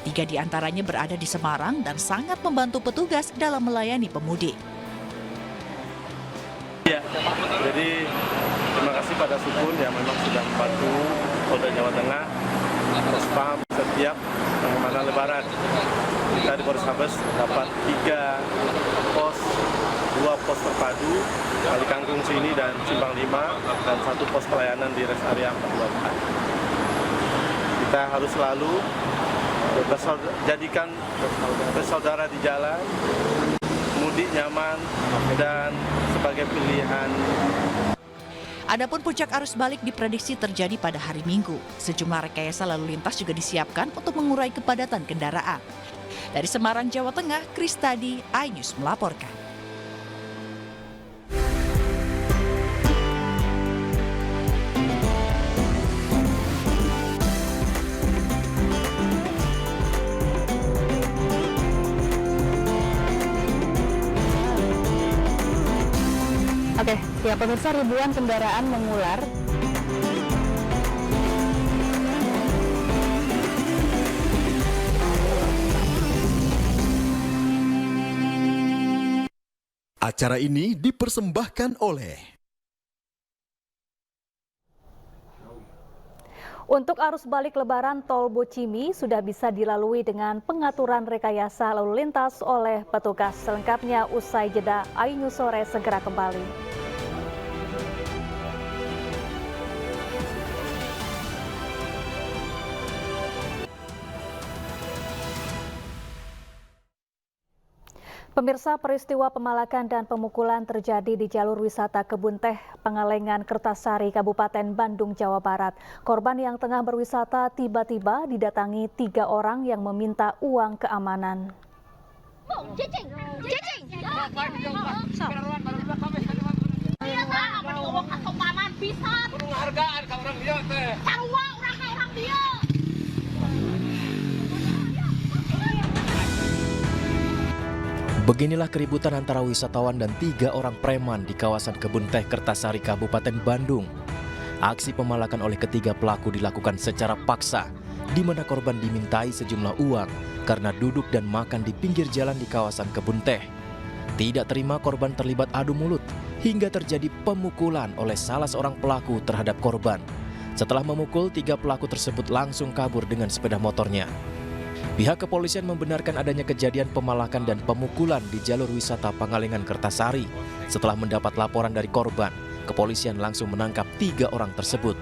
3 diantaranya berada di Semarang dan sangat membantu petugas dalam melayani pemudik. Ya, jadi terima kasih pada Sukun yang memang sudah membantu Polda Jawa Tengah spam setiap pengamanan Lebaran. Kita di Polrestabes dapat 3 pos, 2 pos terpadu Kalikangkung sini dan Simpang 5 dan 1 pos pelayanan di rest area 424. Kita harus selalu jadikan bersaudara di jalan, mudik nyaman dan sebagai pilihan. Adapun puncak arus balik diprediksi terjadi pada hari Minggu. Sejumlah rekayasa lalu lintas juga disiapkan untuk mengurai kepadatan kendaraan. Dari Semarang, Jawa Tengah, Kristadi, iNews melaporkan. Oke, ya pemirsa, ribuan kendaraan mengular Acara ini dipersembahkan oleh Untuk arus balik Lebaran, Tol Bocimi sudah bisa dilalui dengan pengaturan rekayasa lalu lintas oleh petugas. Selengkapnya usai jeda, iNews Sore segera kembali. Pemirsa, peristiwa pemalakan dan pemukulan terjadi di jalur wisata Kebun Teh, Pangalengan, Kertasari, Kabupaten Bandung, Jawa Barat. Korban yang tengah berwisata tiba-tiba didatangi 3 orang yang meminta uang keamanan. Beginilah keributan antara wisatawan dan 3 orang preman di kawasan Kebun Teh, Kertasari, Kabupaten Bandung. Aksi pemalakan oleh ketiga pelaku dilakukan secara paksa, di mana korban dimintai sejumlah uang karena duduk dan makan di pinggir jalan di kawasan Kebun Teh. Tidak terima korban terlibat adu mulut, hingga terjadi pemukulan oleh salah seorang pelaku terhadap korban. Setelah memukul, 3 pelaku tersebut langsung kabur dengan sepeda motornya. Pihak kepolisian membenarkan adanya kejadian pemalakan dan pemukulan di jalur wisata Pangalengan Kertasari. Setelah mendapat laporan dari korban, kepolisian langsung menangkap 3 orang tersebut.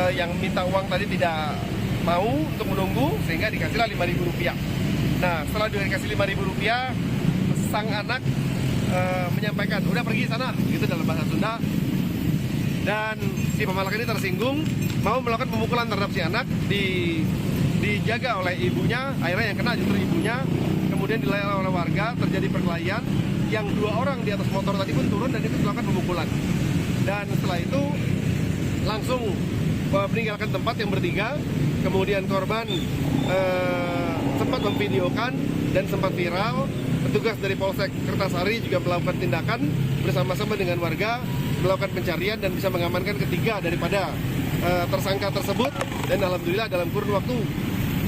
Yang minta uang tadi tidak mau untuk menunggu, sehingga dikasihlah Rp5.000. Nah, setelah dikasih Rp5.000, sang anak menyampaikan, udah pergi sana, gitu dalam bahasa Sunda. Dan si pemalak ini tersinggung, mau melakukan pemukulan terhadap si anak, dijaga oleh ibunya, akhirnya yang kena justru ibunya, kemudian dilayani oleh warga, terjadi perkelahian, yang 2 orang di atas motor tadi pun turun dan itu melakukan pemukulan. Dan setelah itu langsung meninggalkan tempat yang bertiga, kemudian korban sempat memvideokan dan sempat viral. Petugas dari Polsek Kertasari juga melakukan tindakan bersama-sama dengan warga, melakukan pencarian dan bisa mengamankan ketiga daripada tersangka tersebut. Dan alhamdulillah dalam kurun waktu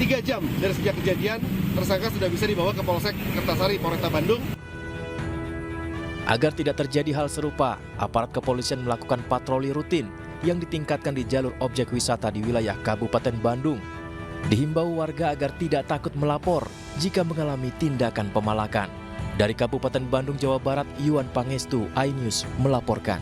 3 jam dari sejak kejadian, tersangka sudah bisa dibawa ke Polsek Kertasari, Polresta Bandung. Agar tidak terjadi hal serupa, aparat kepolisian melakukan patroli rutin yang ditingkatkan di jalur objek wisata di wilayah Kabupaten Bandung. Dihimbau warga agar tidak takut melapor jika mengalami tindakan pemalakan. Dari Kabupaten Bandung, Jawa Barat, Yuan Pangestu, iNews melaporkan.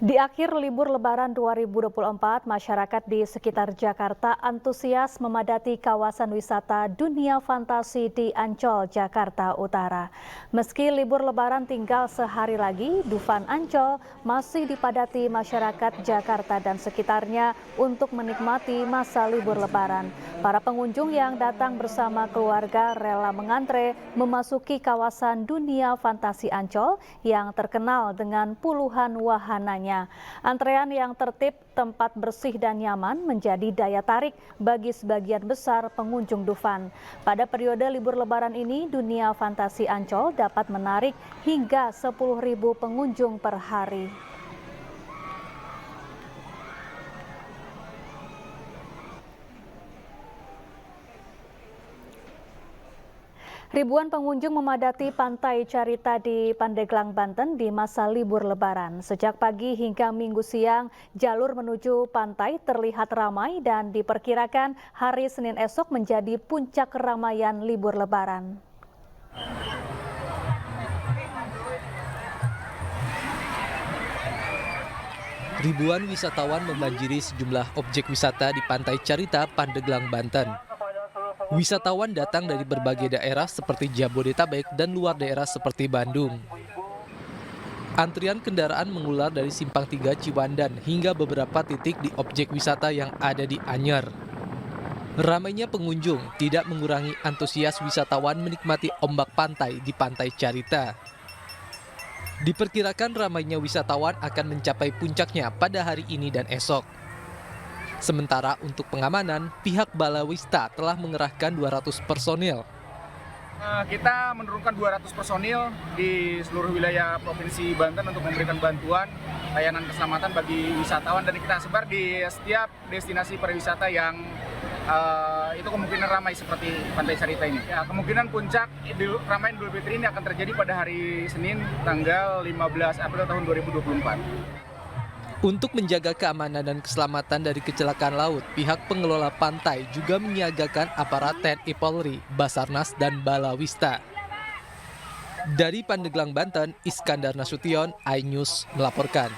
Di akhir libur Lebaran 2024, masyarakat di sekitar Jakarta antusias memadati kawasan wisata Dunia Fantasi di Ancol, Jakarta Utara. Meski libur Lebaran tinggal sehari lagi, Dufan Ancol masih dipadati masyarakat Jakarta dan sekitarnya untuk menikmati masa libur Lebaran. Para pengunjung yang datang bersama keluarga rela mengantre memasuki kawasan Dunia Fantasi Ancol yang terkenal dengan puluhan wahananya. Antrean yang tertib, tempat bersih dan nyaman menjadi daya tarik bagi sebagian besar pengunjung Dufan. Pada periode libur Lebaran ini, Dunia Fantasi Ancol dapat menarik hingga 10.000 pengunjung per hari. Ribuan pengunjung memadati Pantai Carita di Pandeglang, Banten di masa libur Lebaran. Sejak pagi hingga Minggu siang, jalur menuju pantai terlihat ramai dan diperkirakan hari Senin esok menjadi puncak keramaian libur Lebaran. Ribuan wisatawan membanjiri sejumlah objek wisata di Pantai Carita, Pandeglang, Banten. Wisatawan datang dari berbagai daerah seperti Jabodetabek dan luar daerah seperti Bandung. Antrian kendaraan mengular dari Simpang 3 Ciwandan hingga beberapa titik di objek wisata yang ada di Anyer. Ramainya pengunjung tidak mengurangi antusias wisatawan menikmati ombak pantai di Pantai Carita. Diperkirakan ramainya wisatawan akan mencapai puncaknya pada hari ini dan esok. Sementara untuk pengamanan, pihak Balawista telah mengerahkan 200 personil. Kita menurunkan 200 personil di seluruh wilayah Provinsi Banten untuk memberikan bantuan layanan keselamatan bagi wisatawan dan kita sebar di setiap destinasi pariwisata yang itu kemungkinan ramai seperti Pantai Carita ini. Ya, kemungkinan puncak ramai Idul Fitri ini akan terjadi pada hari Senin tanggal 15 April tahun 2024. Untuk menjaga keamanan dan keselamatan dari kecelakaan laut, pihak pengelola pantai juga menyiagakan aparat TNI Polri, Basarnas, dan Balawista. Dari Pandeglang, Banten, Iskandar Nasution, iNews melaporkan.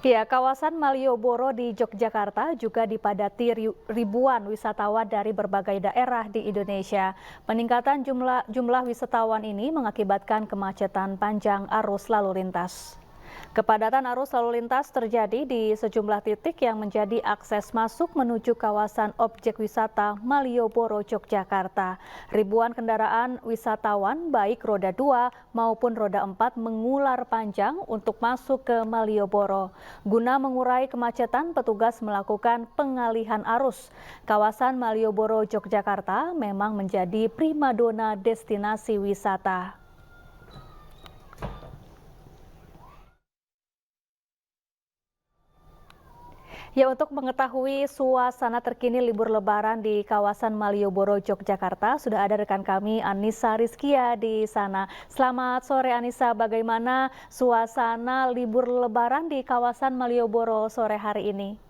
Ya, kawasan Malioboro di Yogyakarta juga dipadati ribuan wisatawan dari berbagai daerah di Indonesia. Peningkatan jumlah wisatawan ini mengakibatkan kemacetan panjang arus lalu lintas. Kepadatan arus lalu lintas terjadi di sejumlah titik yang menjadi akses masuk menuju kawasan objek wisata Malioboro, Yogyakarta. Ribuan kendaraan wisatawan baik roda 2 maupun roda 4 mengular panjang untuk masuk ke Malioboro. Guna mengurai kemacetan, petugas melakukan pengalihan arus. Kawasan Malioboro, Yogyakarta memang menjadi primadona destinasi wisata. Ya, untuk mengetahui suasana terkini libur Lebaran di kawasan Malioboro, Yogyakarta, sudah ada rekan kami Anissa Rizkia di sana. Selamat sore Anissa, bagaimana suasana libur Lebaran di kawasan Malioboro sore hari ini?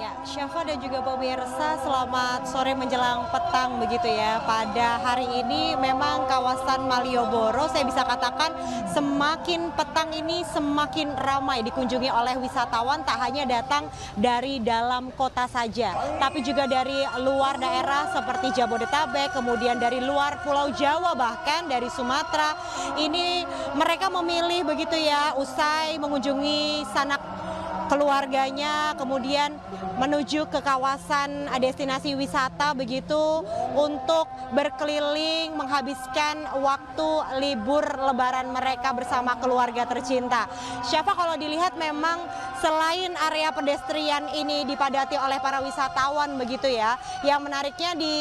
Ya, Syafa dan juga pemirsa, selamat sore menjelang petang begitu ya. Pada hari ini memang kawasan Malioboro saya bisa katakan semakin petang ini semakin ramai dikunjungi oleh wisatawan, tak hanya datang dari dalam kota saja, tapi juga dari luar daerah seperti Jabodetabek, kemudian dari luar Pulau Jawa, bahkan dari Sumatera. Ini mereka memilih begitu ya, usai mengunjungi sanak keluarganya, kemudian menuju ke kawasan destinasi wisata begitu untuk berkeliling menghabiskan waktu libur Lebaran mereka bersama keluarga tercinta. Syafa, kalau dilihat memang selain area pedestrian ini dipadati oleh para wisatawan begitu ya, yang menariknya di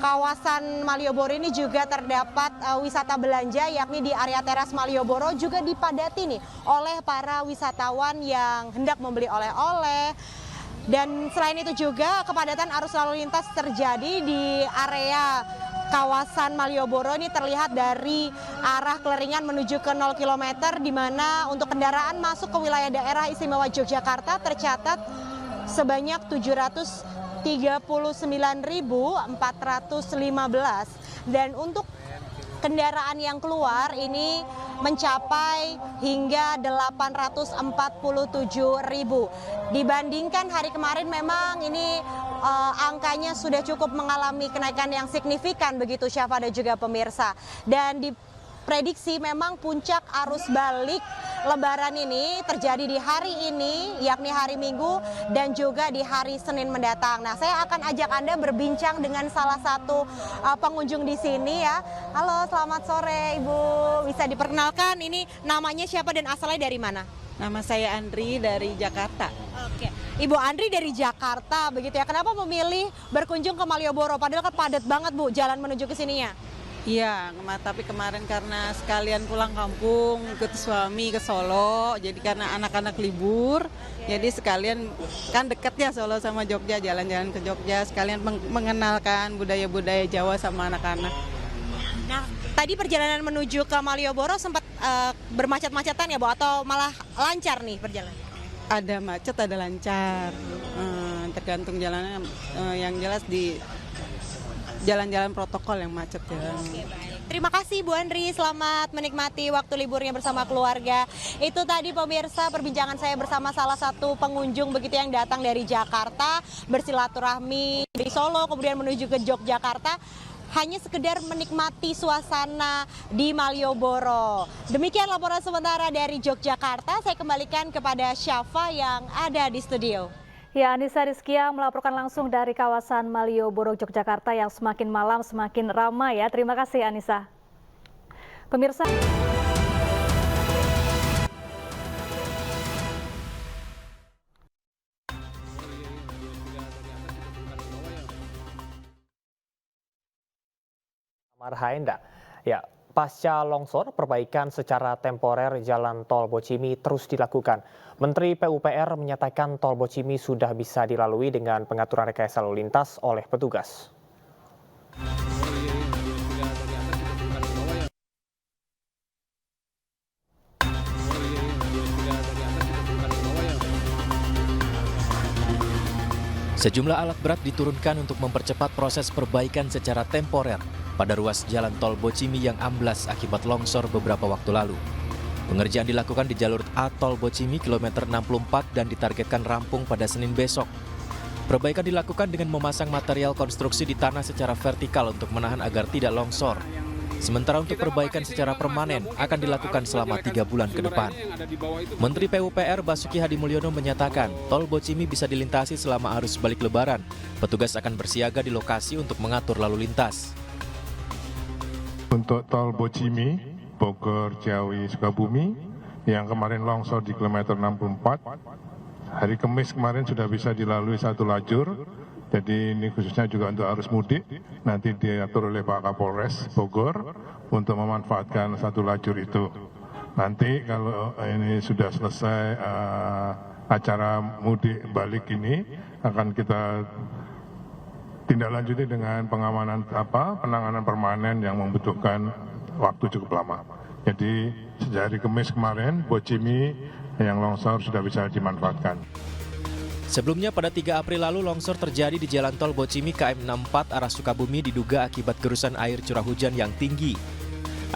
kawasan Malioboro ini juga terdapat wisata belanja, yakni di area teras Malioboro juga dipadati nih oleh para wisatawan yang hendak membeli oleh-oleh. Dan selain itu juga kepadatan arus lalu lintas terjadi di area kawasan Malioboro ini terlihat dari arah Keleringan menuju ke 0 km, di mana untuk kendaraan masuk ke wilayah daerah istimewa Yogyakarta tercatat sebanyak 739.415, dan untuk kendaraan yang keluar ini mencapai hingga 847.000. Dibandingkan hari kemarin memang ini angkanya sudah cukup mengalami kenaikan yang signifikan begitu Syafa dan juga pemirsa. Dan diprediksi memang puncak arus balik Lebaran ini terjadi di hari ini, yakni hari Minggu dan juga di hari Senin mendatang. Nah, saya akan ajak Anda berbincang dengan salah satu pengunjung di sini ya. Halo, selamat sore Ibu. Bisa diperkenalkan ini namanya siapa dan asalnya dari mana? Nama saya Andri dari Jakarta. Oke, Ibu Andri dari Jakarta begitu ya. Kenapa memilih berkunjung ke Malioboro? Padahal kan padat banget Bu jalan menuju ke sininya. Iya, tapi kemarin karena sekalian pulang kampung, ikut suami ke Solo, jadi karena anak-anak libur, jadi sekalian kan deket ya Solo sama Jogja, jalan-jalan ke Jogja, sekalian mengenalkan budaya-budaya Jawa sama anak-anak. Nah, tadi perjalanan menuju ke Malioboro sempat bermacet-macetan ya Bu, atau malah lancar nih perjalanan? Ada macet, ada lancar, tergantung jalannya, yang jelas di jalan-jalan protokol yang macet ya. Oke, baik. Terima kasih Bu Andri, selamat menikmati waktu liburnya bersama keluarga. Itu tadi pemirsa perbincangan saya bersama salah satu pengunjung begitu yang datang dari Jakarta, bersilaturahmi di Solo kemudian menuju ke Yogyakarta, hanya sekedar menikmati suasana di Malioboro. Demikian laporan sementara dari Yogyakarta, saya kembalikan kepada Syafa yang ada di studio. Ya, Anissa Rizkia melaporkan langsung dari kawasan Malioboro, Yogyakarta yang semakin malam semakin ramai ya. Terima kasih Anissa. Pemirsa. Marhaenda. Ya, pasca longsor, perbaikan secara temporer Jalan Tol Bocimi terus dilakukan. Menteri PUPR menyatakan Tol Bocimi sudah bisa dilalui dengan pengaturan rekayasa lalu lintas oleh petugas. Sejumlah alat berat diturunkan untuk mempercepat proses perbaikan secara temporer pada ruas Jalan Tol Bocimi yang amblas akibat longsor beberapa waktu lalu. Pengerjaan dilakukan di jalur A Tol Bocimi kilometer 64 dan ditargetkan rampung pada Senin besok. Perbaikan dilakukan dengan memasang material konstruksi di tanah secara vertikal untuk menahan agar tidak longsor. Sementara untuk perbaikan secara permanen akan dilakukan selama 3 bulan ke depan. Menteri PUPR Basuki Hadimulyono menyatakan Tol Bocimi bisa dilintasi selama arus balik Lebaran. Petugas akan bersiaga di lokasi untuk mengatur lalu lintas. Untuk Tol Bocimi, Bogor, Ciawi, Sukabumi, yang kemarin longsor di kilometer 64, hari Kamis kemarin sudah bisa dilalui satu lajur, jadi ini khususnya juga untuk arus mudik, nanti diatur oleh Pak Kapolres Bogor untuk memanfaatkan satu lajur itu. Nanti kalau ini sudah selesai acara mudik balik ini akan kita tindak lanjuti dengan penanganan permanen yang membutuhkan waktu cukup lama. Jadi sejak hari Kamis kemarin, Bocimi yang longsor sudah bisa dimanfaatkan. Sebelumnya pada 3 April lalu longsor terjadi di Jalan Tol Bocimi KM 64 arah Sukabumi diduga akibat gerusan air curah hujan yang tinggi.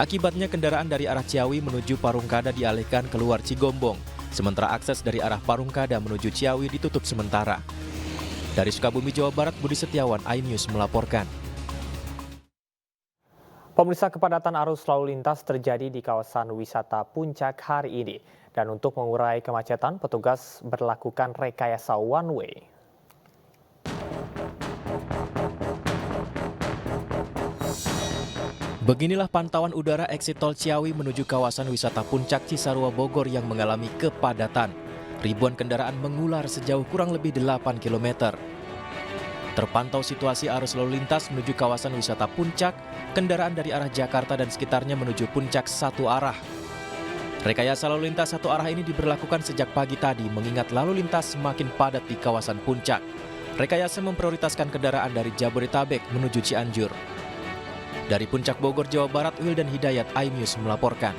Akibatnya kendaraan dari arah Ciawi menuju Parungkada dialihkan keluar Cigombong, sementara akses dari arah Parungkada menuju Ciawi ditutup sementara. Dari Sukabumi, Jawa Barat, Budi Setiawan, iNews melaporkan. Pemirsa, kepadatan arus lalu lintas terjadi di kawasan wisata Puncak hari ini. Dan untuk mengurai kemacetan, petugas berlakukan rekayasa one way. Beginilah pantauan udara exit tol Ciawi menuju kawasan wisata Puncak Cisarua Bogor yang mengalami kepadatan. Ribuan kendaraan mengular sejauh kurang lebih 8 km. Terpantau situasi arus lalu lintas menuju kawasan wisata Puncak, kendaraan dari arah Jakarta dan sekitarnya menuju Puncak satu arah. Rekayasa lalu lintas satu arah ini diberlakukan sejak pagi tadi mengingat lalu lintas semakin padat di kawasan Puncak. Rekayasa memprioritaskan kendaraan dari Jabodetabek menuju Cianjur. Dari Puncak Bogor, Jawa Barat, Wildan Hidayat, iNews melaporkan.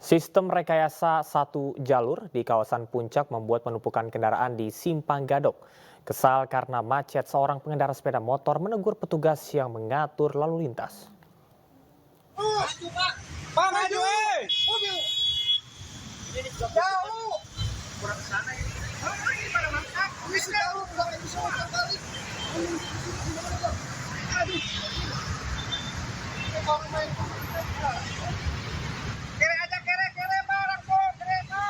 Sistem rekayasa satu jalur di kawasan Puncak membuat penumpukan kendaraan di Simpang Gadok. Kesal karena macet, seorang pengendara sepeda motor menegur petugas yang mengatur lalu lintas. Pak, maju, mobil. Ini jauh. Kurang sana ini. Ini pada mantap. Ini jauh, kurang bisa balik. Aduh. Orang main. Kere aja, kere, barang kok, kereta.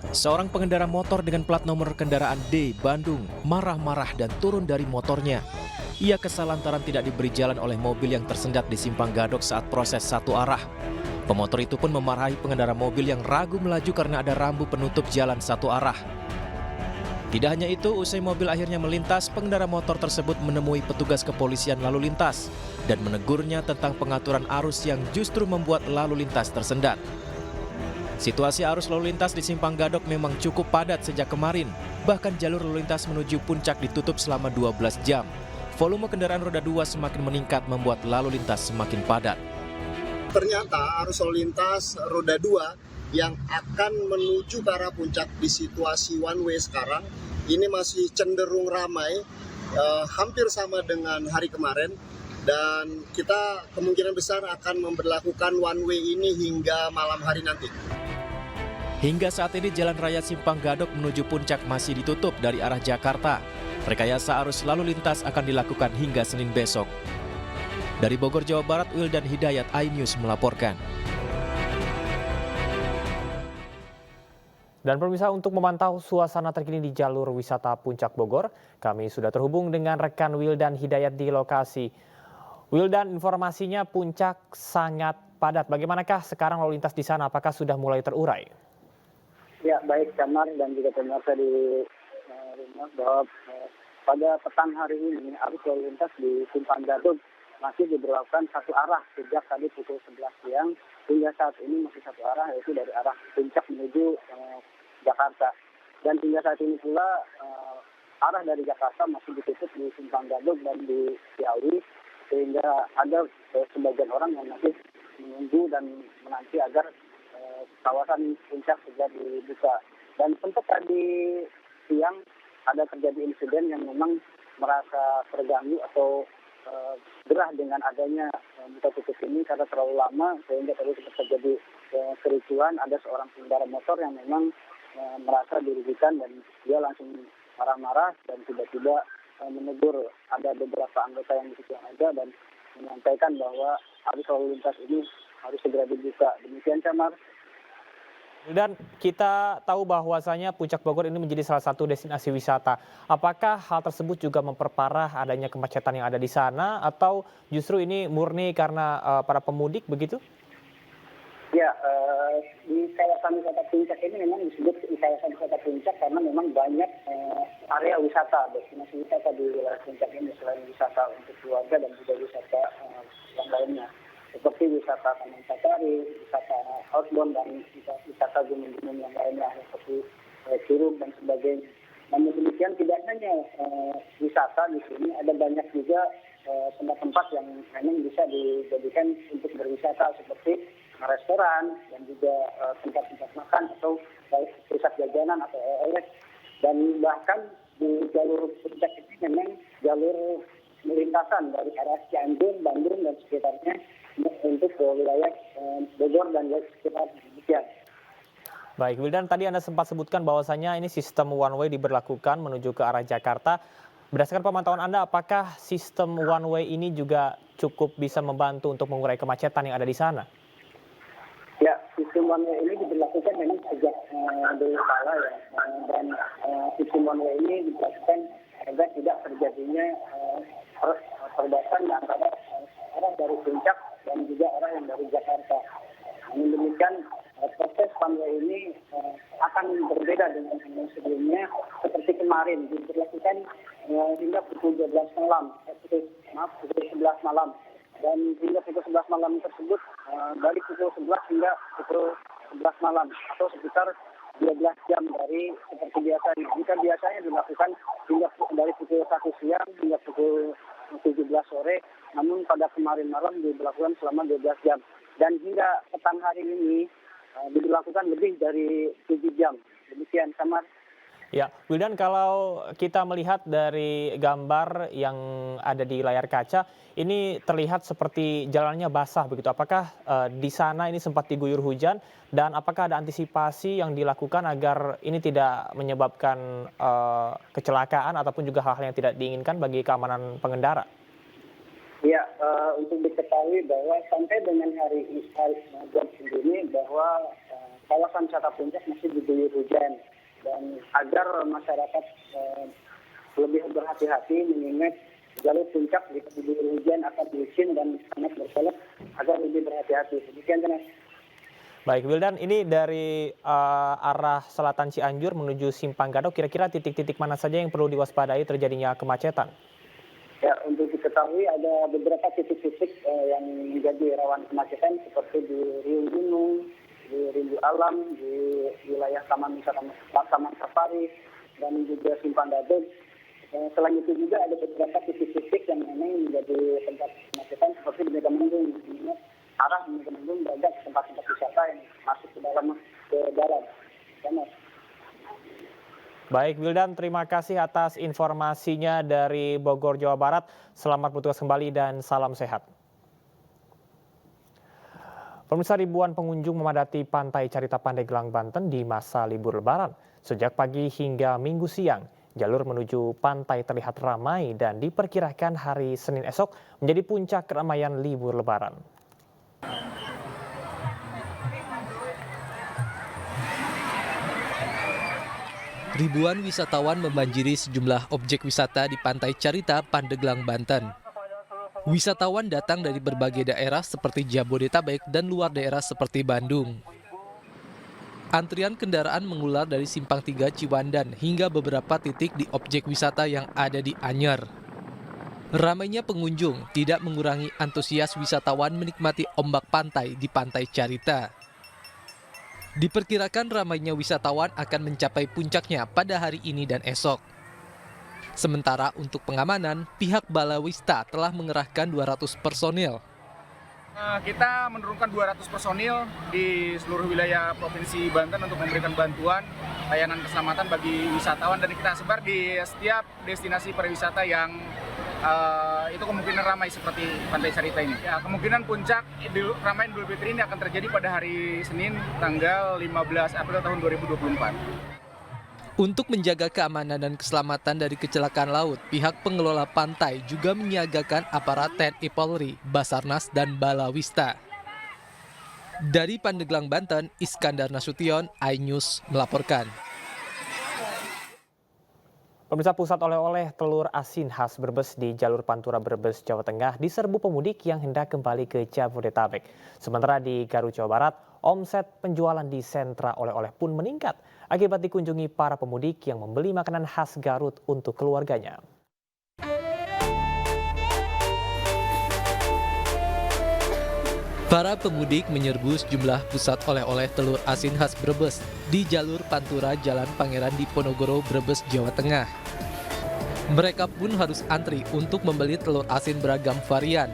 Seorang pengendara motor dengan plat nomor kendaraan D, Bandung, marah-marah dan turun dari motornya. Ia kesal lantaran tidak diberi jalan oleh mobil yang tersendat di Simpang Gadok saat proses satu arah. Pemotor itu pun memarahi pengendara mobil yang ragu melaju karena ada rambu penutup jalan satu arah. Tidak hanya itu, usai mobil akhirnya melintas, pengendara motor tersebut menemui petugas kepolisian lalu lintas dan menegurnya tentang pengaturan arus yang justru membuat lalu lintas tersendat. Situasi arus lalu lintas di Simpang Gadok memang cukup padat sejak kemarin. Bahkan jalur lalu lintas menuju Puncak ditutup selama 12 jam. Volume kendaraan roda 2 semakin meningkat membuat lalu lintas semakin padat. Ternyata arus lalu lintas roda 2 yang akan menuju ke arah Puncak di situasi one way sekarang ini masih cenderung ramai, hampir sama dengan hari kemarin. Dan kita kemungkinan besar akan memberlakukan one way ini hingga malam hari nanti. Hingga saat ini Jalan Raya Simpang Gadok menuju Puncak masih ditutup dari arah Jakarta. Rekayasa arus lalu lintas akan dilakukan hingga Senin besok. Dari Bogor, Jawa Barat, Wildan Hidayat, iNews melaporkan. Dan pemirsa, untuk memantau suasana terkini di jalur wisata Puncak Bogor, kami sudah terhubung dengan rekan Wildan Hidayat di lokasi. Wildan, informasinya Puncak sangat padat. Bagaimanakah sekarang lalu lintas di sana? Apakah sudah mulai terurai? Ya, baik Camar dan juga pemirsa di rumah bahwa pada petang hari ini arus lalu lintas di Simpang Gadok masih diberlakukan satu arah sejak tadi pukul 11 siang hingga saat ini masih satu arah, yaitu dari arah Puncak menuju Jakarta. Dan hingga saat ini pula arah dari Jakarta masih ditutup di Simpang Gadok dan di Ciawi, sehingga ada sebagian orang yang masih menunggu dan menanti agar kawasan Puncak segera dibuka. Dan sempat tadi siang ada terjadi insiden yang memang merasa terganggu atau gerah dengan adanya buka tutup ini karena terlalu lama, sehingga tadi sempat terjadi kericuhan. Ada seorang pengendara motor yang memang merasa dirugikan dan dia langsung marah-marah dan tiba-tiba menegur ada beberapa anggota yang di situ yang ada dan menyampaikan bahwa arus lalu lintas ini harus segera dibuka. Demikian, Camar. Dan kita tahu bahwasanya Puncak Bogor ini menjadi salah satu destinasi wisata. Apakah hal tersebut juga memperparah adanya kemacetan yang ada di sana atau justru ini murni karena para pemudik begitu? Ya, di kawasan wisata Puncak ini memang disebut di kawasan wisata Puncak karena memang banyak area wisata, destinasi wisata di wilayah Puncak ini selain wisata untuk keluarga dan juga wisata yang lainnya. Seperti wisata Taman Safari, wisata outbound dan wisata gunung-gunung yang lainnya seperti Curug dan sebagainya. Namun demikian tidak hanya wisata di sini, ada banyak juga tempat-tempat yang memang bisa dijadikan untuk berwisata seperti restoran dan juga tempat-tempat makan atau pusat jajanan atau oleh-oleh. Dan bahkan di jalur Puncak ini memang jalur lintasan dari arah Cianjur, Bandung dan sekitarnya untuk ke wilayah Bogor dan sekitar demikian. Baik, Wildan, tadi Anda sempat sebutkan bahwasannya ini sistem one way diberlakukan menuju ke arah Jakarta. Berdasarkan pemantauan Anda, apakah sistem one way ini juga cukup bisa membantu untuk mengurai kemacetan yang ada di sana? Ya, sistem one way ini diberlakukan memang sejak dulu kala ya, dan sistem one way ini diberlakukan agar tidak terjadinya perbatasan antara orang dari Puncak dan juga orang yang dari Jakarta. Namun demikian proses one way ini akan berbeda dengan yang sebelumnya. Seperti kemarin diberlakukan hingga pukul 12 malam, pukul 11 malam. Dan hingga pukul 11 malam tersebut dari pukul 11 hingga pukul 11 malam atau sekitar 12 jam dari seperti biasa. Jika biasanya dilakukan hingga dari pukul 1 siang hingga pukul 17 sore, namun pada kemarin malam diberlakukan selama 12 jam. Dan hingga petang hari ini diberlakukan lebih dari 7 jam. Demikian, Samar. Ya, Wildan, kalau kita melihat dari gambar yang ada di layar kaca, ini terlihat seperti jalannya basah begitu. Apakah di sana ini sempat diguyur hujan dan apakah ada antisipasi yang dilakukan agar ini tidak menyebabkan kecelakaan ataupun juga hal-hal yang tidak diinginkan bagi keamanan pengendara? Ya, untuk diketahui bahwa sampai dengan hari ini bahwa kawasan wisata Puncak masih diguyur hujan. Dan agar masyarakat lebih berhati-hati mengingat jalur Puncak jika diguyur hujan akan licin dan sangat berkelok, agar lebih berhati-hati. Demikian, Mas. Baik, Wildan, ini dari arah selatan Cianjur menuju Simpang Gadok, kira-kira titik-titik mana saja yang perlu diwaspadai terjadinya kemacetan? Ya, untuk diketahui ada beberapa titik-titik yang menjadi rawan kemacetan seperti di Riung Gunung, di Rindu Alam, di wilayah Taman Safari, dan juga Simpang Gadok. Selain itu juga ada beberapa titik-titik yang memang menjadi tempat kemacetan seperti di Megamendung. Arah Megamendung banyak tempat-tempat wisata yang masuk ke dalam. Baik, Wildan, terima kasih atas informasinya dari Bogor, Jawa Barat. Selamat bertugas kembali dan salam sehat. Pemirsa, ribuan pengunjung memadati Pantai Carita Pandeglang, Banten di masa libur Lebaran. Sejak pagi hingga Minggu siang, jalur menuju pantai terlihat ramai dan diperkirakan hari Senin esok menjadi puncak keramaian libur Lebaran. Ribuan wisatawan membanjiri sejumlah objek wisata di Pantai Carita Pandeglang, Banten. Wisatawan datang dari berbagai daerah seperti Jabodetabek dan luar daerah seperti Bandung. Antrian kendaraan mengular dari Simpang 3 Ciwandan hingga beberapa titik di objek wisata yang ada di Anyer. Ramainya pengunjung tidak mengurangi antusias wisatawan menikmati ombak pantai di Pantai Carita. Diperkirakan ramainya wisatawan akan mencapai puncaknya pada hari ini dan esok. Sementara untuk pengamanan, pihak Balawista telah mengerahkan 200 personil. Kita menurunkan 200 personil di seluruh wilayah Provinsi Banten untuk memberikan bantuan layanan keselamatan bagi wisatawan, dan kita sebar di setiap destinasi pariwisata yang itu kemungkinan ramai seperti Pantai Carita ini. Ya, kemungkinan puncak ramai Idul Fitri ini akan terjadi pada hari Senin tanggal 15 April tahun 2024. Untuk menjaga keamanan dan keselamatan dari kecelakaan laut, pihak pengelola pantai juga menyiagakan aparat TNI Polri, Basarnas, dan Balawista. Dari Pandeglang, Banten, Iskandar Nasution, iNews melaporkan. Pemirsa, pusat oleh-oleh telur asin khas Brebes di jalur Pantura Brebes, Jawa Tengah diserbu pemudik yang hendak kembali ke Jabodetabek. Sementara di Garut, Jawa Barat, omset penjualan di sentra oleh-oleh pun meningkat akibat dikunjungi para pemudik yang membeli makanan khas Garut untuk keluarganya. Para pemudik menyerbu sejumlah pusat oleh-oleh telur asin khas Brebes di jalur Pantura Jalan Pangeran Diponegoro, Brebes, Jawa Tengah. Mereka pun harus antri untuk membeli telur asin beragam varian.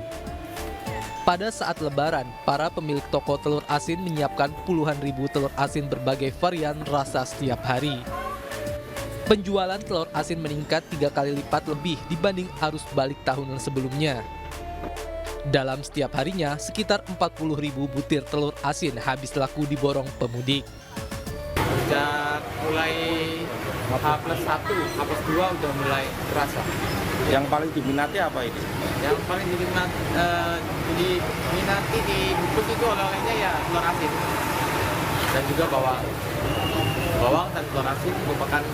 Pada saat Lebaran, para pemilik toko telur asin menyiapkan puluhan ribu telur asin berbagai varian rasa setiap hari. Penjualan telur asin meningkat 3 kali lipat lebih dibanding arus balik tahun sebelumnya. Dalam setiap harinya, sekitar 40.000 butir telur asin habis laku diborong pemudik. Sejak mulai H+1, H+2 udah mulai terasa. Yang paling diminati apa ini? Yang paling diminati di bungkus itu oleh-olehnya ya telur asin. Dan juga bawang. Bawang dan telur asin merupakan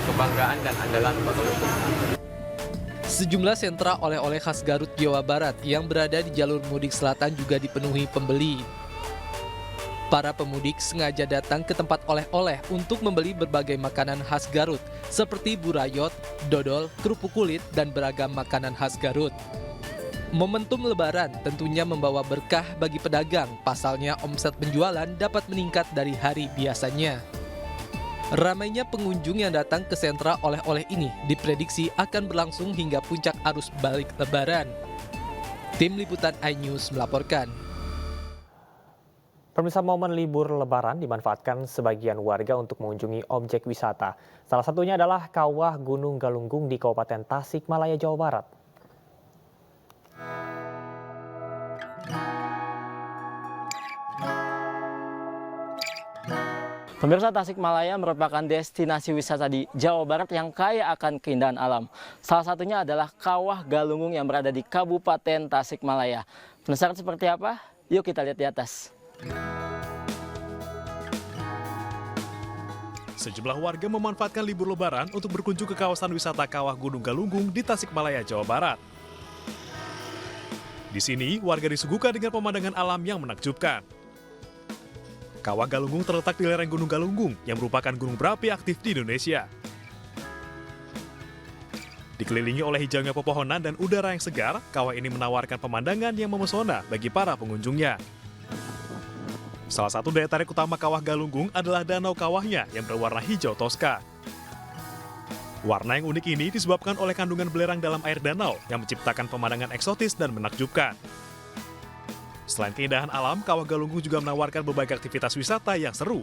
kebanggaan dan andalan Kota Brebes. Sejumlah sentra oleh-oleh khas Garut, Jawa Barat yang berada di jalur mudik selatan juga dipenuhi pembeli. Para pemudik sengaja datang ke tempat oleh-oleh untuk membeli berbagai makanan khas Garut, seperti burayot, dodol, kerupuk kulit, dan beragam makanan khas Garut. Momentum Lebaran tentunya membawa berkah bagi pedagang, pasalnya omset penjualan dapat meningkat dari hari biasanya. Ramainya pengunjung yang datang ke sentra oleh-oleh ini diprediksi akan berlangsung hingga puncak arus balik Lebaran. Tim Liputan iNews melaporkan. Pemirsa, momen libur Lebaran dimanfaatkan sebagian warga untuk mengunjungi objek wisata. Salah satunya adalah Kawah Gunung Galunggung di Kabupaten Tasikmalaya, Jawa Barat. Pemirsa, Tasikmalaya merupakan destinasi wisata di Jawa Barat yang kaya akan keindahan alam. Salah satunya adalah Kawah Galunggung yang berada di Kabupaten Tasikmalaya. Penasaran seperti apa? Yuk kita lihat di atas. Sejumlah warga memanfaatkan libur Lebaran untuk berkunjung ke kawasan wisata Kawah Gunung Galunggung di Tasikmalaya, Jawa Barat. Di sini, warga disuguhkan dengan pemandangan alam yang menakjubkan. Kawah Galunggung terletak di lereng Gunung Galunggung yang merupakan gunung berapi aktif di Indonesia. Dikelilingi oleh hijaunya pepohonan dan udara yang segar, kawah ini menawarkan pemandangan yang memesona bagi para pengunjungnya. Salah satu daya tarik utama Kawah Galunggung adalah danau kawahnya yang berwarna hijau toska. Warna yang unik ini disebabkan oleh kandungan belerang dalam air danau yang menciptakan pemandangan eksotis dan menakjubkan. Selain keindahan alam, Kawah Galunggung juga menawarkan berbagai aktivitas wisata yang seru.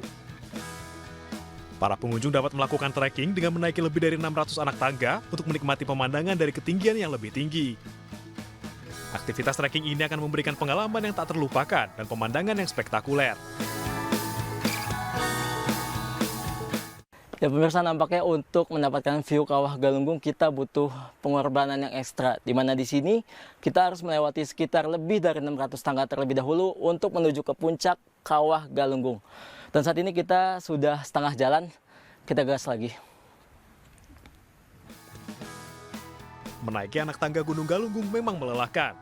Para pengunjung dapat melakukan trekking dengan menaiki lebih dari 600 anak tangga untuk menikmati pemandangan dari ketinggian yang lebih tinggi. Aktivitas trekking ini akan memberikan pengalaman yang tak terlupakan dan pemandangan yang spektakuler. Ya pemirsa, nampaknya untuk mendapatkan view Kawah Galunggung kita butuh pengorbanan yang ekstra. Di mana di sini kita harus melewati sekitar lebih dari 600 tangga terlebih dahulu untuk menuju ke puncak Kawah Galunggung. Dan saat ini kita sudah setengah jalan, kita gas lagi. Menaiki anak tangga Gunung Galunggung memang melelahkan.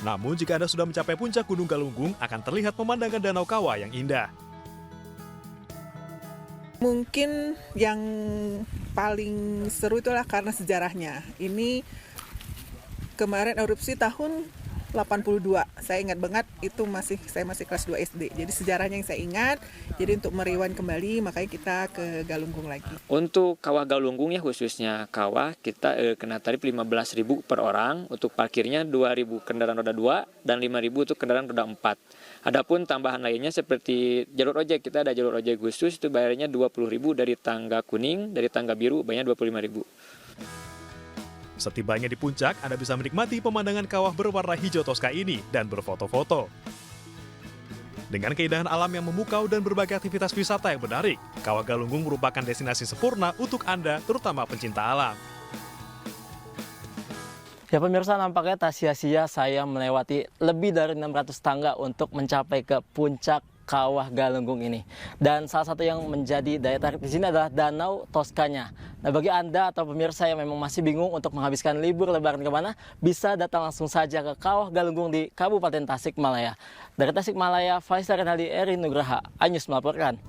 Namun jika Anda sudah mencapai puncak Gunung Galunggung, akan terlihat pemandangan danau kawah yang indah. Mungkin yang paling seru itulah karena sejarahnya. Ini kemarin erupsi tahun 82. Saya ingat banget itu saya masih kelas 2 SD. Jadi sejarahnya yang saya ingat. Jadi untuk meriwan kembali makanya kita ke Galunggung lagi. Untuk Kawah Galunggung ya, khususnya kawah, kita kena tarif 15.000 per orang. Untuk parkirnya 2.000 kendaraan roda 2 dan 5.000 untuk kendaraan roda 4. Adapun tambahan lainnya seperti jalur ojek, kita ada jalur ojek khusus itu bayarnya 20.000 dari tangga kuning, dari tangga biru bayarnya 25.000. Setibanya di puncak, Anda bisa menikmati pemandangan kawah berwarna hijau toska ini dan berfoto-foto. Dengan keindahan alam yang memukau dan berbagai aktivitas wisata yang menarik, Kawah Galunggung merupakan destinasi sempurna untuk Anda, terutama pencinta alam. Ya pemirsa, nampaknya tak sia-sia saya melewati lebih dari 600 tangga untuk mencapai ke puncak Kawah Galunggung ini. Dan salah satu yang menjadi daya tarik di sini adalah Danau Toskanya. Nah, bagi Anda atau pemirsa yang memang masih bingung untuk menghabiskan libur lebaran kemana, bisa datang langsung saja ke Kawah Galunggung di Kabupaten Tasikmalaya. Dari Tasikmalaya, Faisal Renaldi, Eri Nugraha, iNews melaporkan.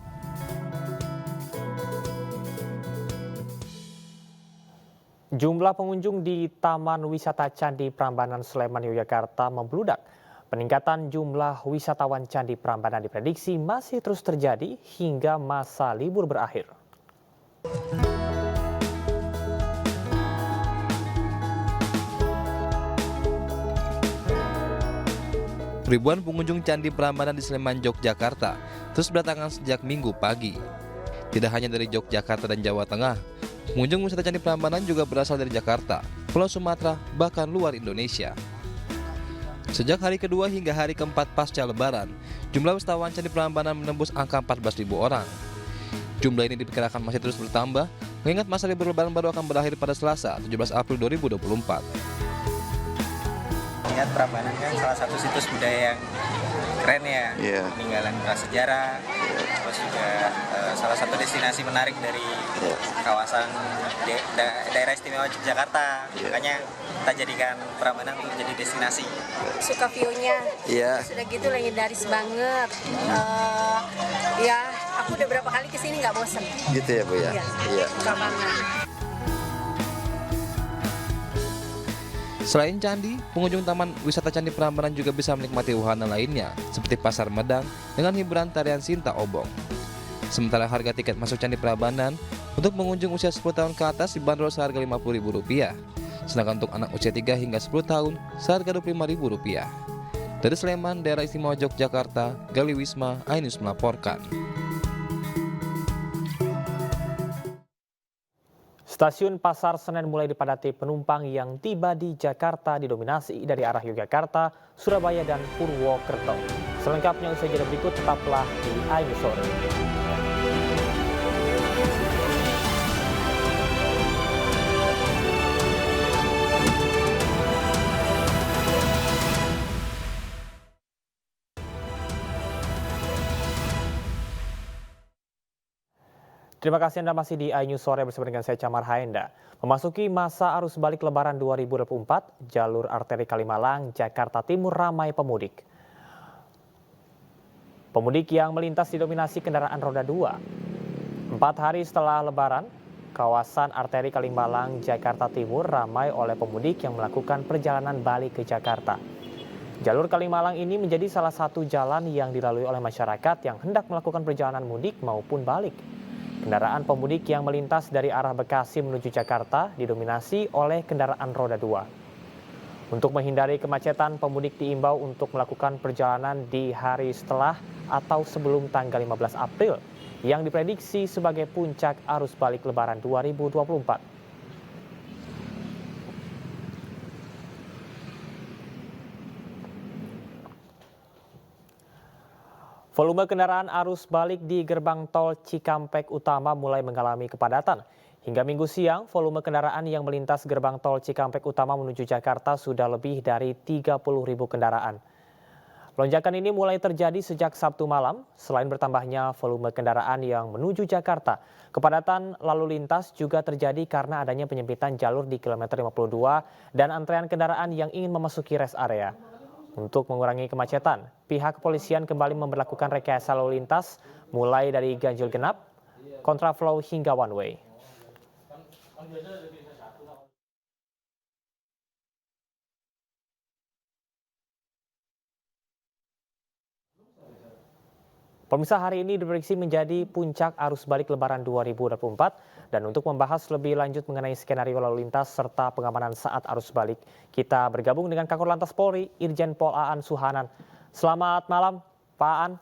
Jumlah pengunjung di Taman Wisata Candi Prambanan Sleman, Yogyakarta membludak. Peningkatan jumlah wisatawan Candi Prambanan diprediksi masih terus terjadi hingga masa libur berakhir. Ribuan pengunjung Candi Prambanan di Sleman, Yogyakarta terus berdatangan sejak Minggu pagi. Tidak hanya dari Yogyakarta dan Jawa Tengah, pengunjung wisata Candi Prambanan juga berasal dari Jakarta, Pulau Sumatera, bahkan luar Indonesia. Sejak hari kedua hingga hari keempat pasca Lebaran, jumlah wisatawan Candi Prambanan menembus angka 14.000 orang. Jumlah ini diperkirakan masih terus bertambah, mengingat masa libur Lebaran baru akan berakhir pada Selasa, 17 April 2024. Lihat Prambanan kan salah satu situs budaya yang keren ya, peninggalan prasejarah, terus juga salah satu destinasi menarik dari kawasan daerah istimewa Yogyakarta, makanya kita jadikan Prambanan untuk jadi destinasi. Suka view-nya, sudah gitu legendaris banget. Ya, aku udah berapa kali kesini nggak bosen. Gitu ya Bu ya? Iya, suka banget. Selain candi, pengunjung Taman Wisata Candi Prambanan juga bisa menikmati wahana lainnya, seperti Pasar Medang dengan hiburan tarian Sinta Obong. Sementara harga tiket masuk Candi Prambanan untuk pengunjung usia 10 tahun ke atas dibanderol seharga Rp50.000, sedangkan untuk anak usia 3 hingga 10 tahun seharga Rp25.000. Dari Sleman, daerah istimewa Yogyakarta, Gali Wisma, iNews melaporkan. Stasiun Pasar Senen mulai dipadati penumpang yang tiba di Jakarta didominasi dari arah Yogyakarta, Surabaya, dan Purwokerto. Selengkapnya usai jeda berikut, tetaplah di iNews Sore. Terima kasih Anda masih di iNews Sore bersama dengan saya Camar Haenda. Memasuki masa arus balik Lebaran 2024, jalur arteri Kalimalang, Jakarta Timur ramai pemudik. Pemudik yang melintas didominasi kendaraan roda 2. 4 hari setelah Lebaran, kawasan arteri Kalimalang, Jakarta Timur ramai oleh pemudik yang melakukan perjalanan balik ke Jakarta. Jalur Kalimalang ini menjadi salah satu jalan yang dilalui oleh masyarakat yang hendak melakukan perjalanan mudik maupun balik. Kendaraan pemudik yang melintas dari arah Bekasi menuju Jakarta didominasi oleh kendaraan roda 2. Untuk menghindari kemacetan, pemudik diimbau untuk melakukan perjalanan di hari setelah atau sebelum tanggal 15 April yang diprediksi sebagai puncak arus balik Lebaran 2024. Volume kendaraan arus balik di gerbang tol Cikampek Utama mulai mengalami kepadatan. Hingga Minggu siang, volume kendaraan yang melintas gerbang tol Cikampek Utama menuju Jakarta sudah lebih dari 30.000 kendaraan. Lonjakan ini mulai terjadi sejak Sabtu malam. Selain bertambahnya volume kendaraan yang menuju Jakarta, kepadatan lalu lintas juga terjadi karena adanya penyempitan jalur di kilometer 52 dan antrean kendaraan yang ingin memasuki rest area. Untuk mengurangi kemacetan, pihak kepolisian kembali memberlakukan rekayasa lalu lintas mulai dari ganjil genap, kontraflow hingga one way. Pemirsa, hari ini diprediksi menjadi puncak arus balik Lebaran 2024 dan untuk membahas lebih lanjut mengenai skenario lalu lintas serta pengamanan saat arus balik, kita bergabung dengan Kakor Lantas Polri, Irjen Pol Aan Suhanan. Selamat malam, Pak Aan.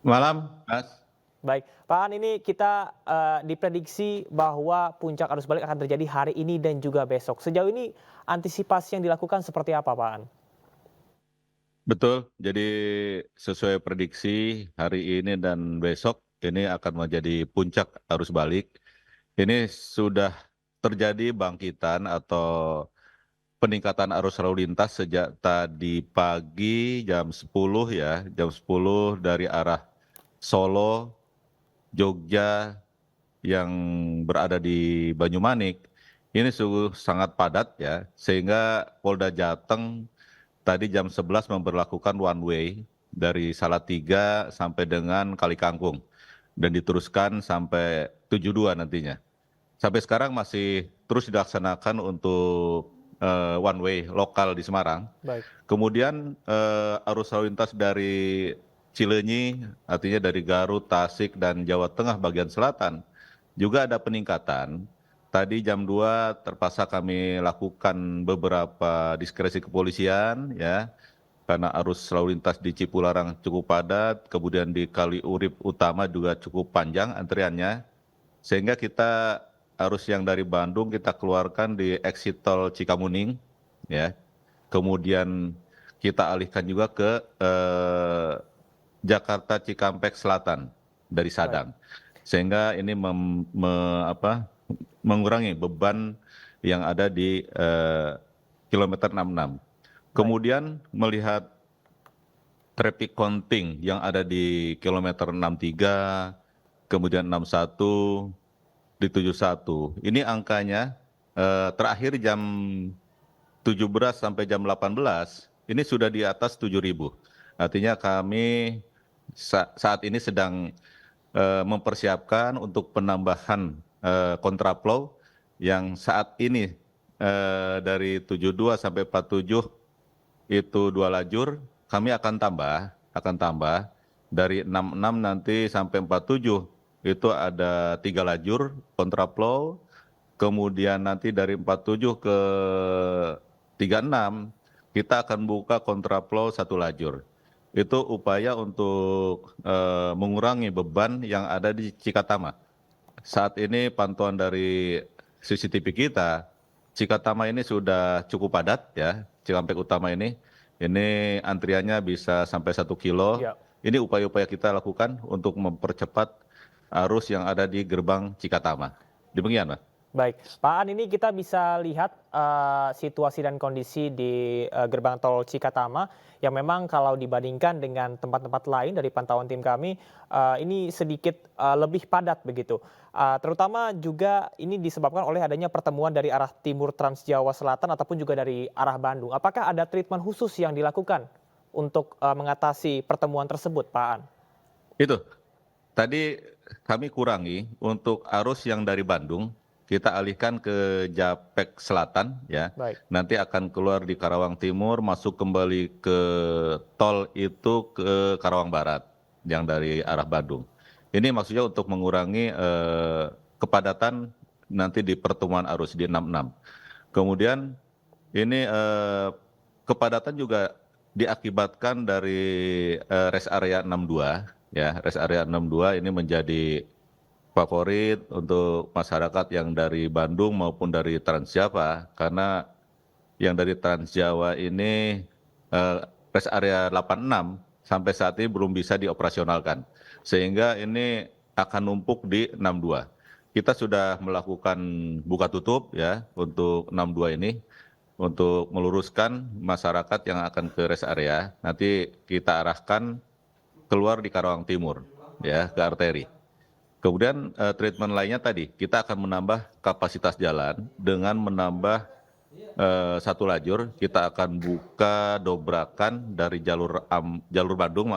Malam, Mas. Baik, Pak Aan, ini kita diprediksi bahwa puncak arus balik akan terjadi hari ini dan juga besok. Sejauh ini antisipasi yang dilakukan seperti apa, Pak Aan? Betul, jadi sesuai prediksi hari ini dan besok ini akan menjadi puncak arus balik. Ini sudah terjadi bangkitan atau peningkatan arus lalu lintas sejak tadi pagi jam 10 ya, jam 10 dari arah Solo, Jogja yang berada di Banyumanik. Ini sungguh sangat padat ya, sehingga Polda Jateng tadi jam 11 memberlakukan one way dari Salatiga sampai dengan Kali Kangkung dan diteruskan sampai 72 nantinya. Sampai sekarang masih terus dilaksanakan untuk one way lokal di Semarang. Baik. Kemudian arus lalu lintas dari Cileunyi, artinya dari Garut, Tasik, dan Jawa Tengah bagian selatan juga ada peningkatan. Tadi jam 2 terpaksa kami lakukan beberapa diskresi kepolisian ya, karena arus lalu lintas di Cipularang cukup padat, kemudian di Kali Urip Utama juga cukup panjang antriannya, sehingga kita arus yang dari Bandung kita keluarkan di exit tol Cikamuning, ya. Kemudian kita alihkan juga ke Jakarta Cikampek Selatan dari Sadang, sehingga ini mengurangi beban yang ada di kilometer 66. Kemudian melihat traffic counting yang ada di kilometer 63, kemudian 61, di 71. Ini angkanya terakhir jam 17 sampai jam 18, ini sudah di atas 7.000. Artinya kami saat ini sedang mempersiapkan untuk penambahan kontraflow yang saat ini dari 72 sampai 47 itu 2 lajur, kami akan tambah dari 66 nanti sampai 47 itu ada 3 lajur kontraflow, kemudian nanti dari 47 ke 36 kita akan buka kontraflow 1 lajur. Itu upaya untuk mengurangi beban yang ada di Cikatama. Saat ini pantauan dari CCTV kita, Cikatama ini sudah cukup padat ya, Cikampek Utama ini antriannya bisa sampai 1 kilo. Ya. Ini upaya-upaya kita lakukan untuk mempercepat arus yang ada di gerbang Cikatama. Demikian, Pak. Baik, Pak Aan, ini kita bisa lihat situasi dan kondisi di gerbang tol Cikatama yang memang kalau dibandingkan dengan tempat-tempat lain dari pantauan tim kami, ini sedikit lebih padat begitu. Terutama juga ini disebabkan oleh adanya pertemuan dari arah timur Trans Jawa Selatan ataupun juga dari arah Bandung. Apakah ada treatment khusus yang dilakukan untuk mengatasi pertemuan tersebut, Pak Aan? Itu, tadi kami kurangi untuk arus yang dari Bandung, kita alihkan ke Japek Selatan ya. Baik. Nanti akan keluar di Karawang Timur, masuk kembali ke tol itu ke Karawang Barat yang dari arah Bandung. Ini maksudnya untuk mengurangi kepadatan nanti di pertemuan arus di 66. Kemudian ini kepadatan juga diakibatkan dari rest area 62 ya. Rest area 62 ini menjadi favorit untuk masyarakat yang dari Bandung maupun dari Transjava, karena yang dari Transjawa ini rest area 86 sampai saat ini belum bisa dioperasionalkan, sehingga ini akan numpuk di 62. Kita sudah melakukan buka tutup ya untuk 62 ini untuk meluruskan masyarakat yang akan ke rest area. Nanti kita arahkan keluar di Karawang Timur ya, ke arteri. Kemudian treatment lainnya tadi, kita akan menambah kapasitas jalan dengan menambah 1 lajur. Kita akan buka dobrakan dari jalur Bandung,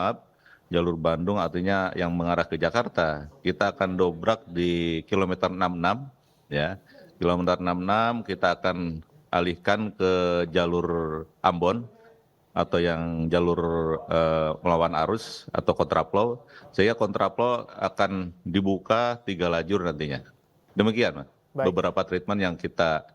jalur Bandung artinya yang mengarah ke Jakarta. Kita akan dobrak di kilometer 66, ya. Kilometer 66 kita akan alihkan ke jalur Ambon atau yang jalur melawan arus atau kontraflow, sehingga kontraflow akan dibuka 3 lajur nantinya. Demikian, Mas. Beberapa treatment yang kita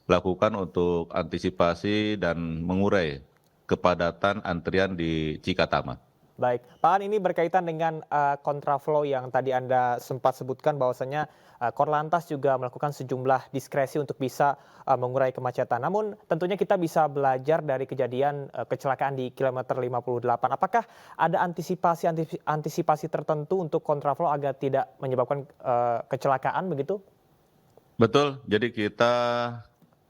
lakukan untuk antisipasi dan mengurai kepadatan antrian di Cikatama. Baik, Pak Aan, ini berkaitan dengan kontraflow yang tadi Anda sempat sebutkan bahwasanya Korlantas juga melakukan sejumlah diskresi untuk bisa mengurai kemacetan. Namun tentunya kita bisa belajar dari kejadian kecelakaan di kilometer 58. Apakah ada antisipasi tertentu untuk kontraflow agar tidak menyebabkan kecelakaan begitu? Betul, jadi kita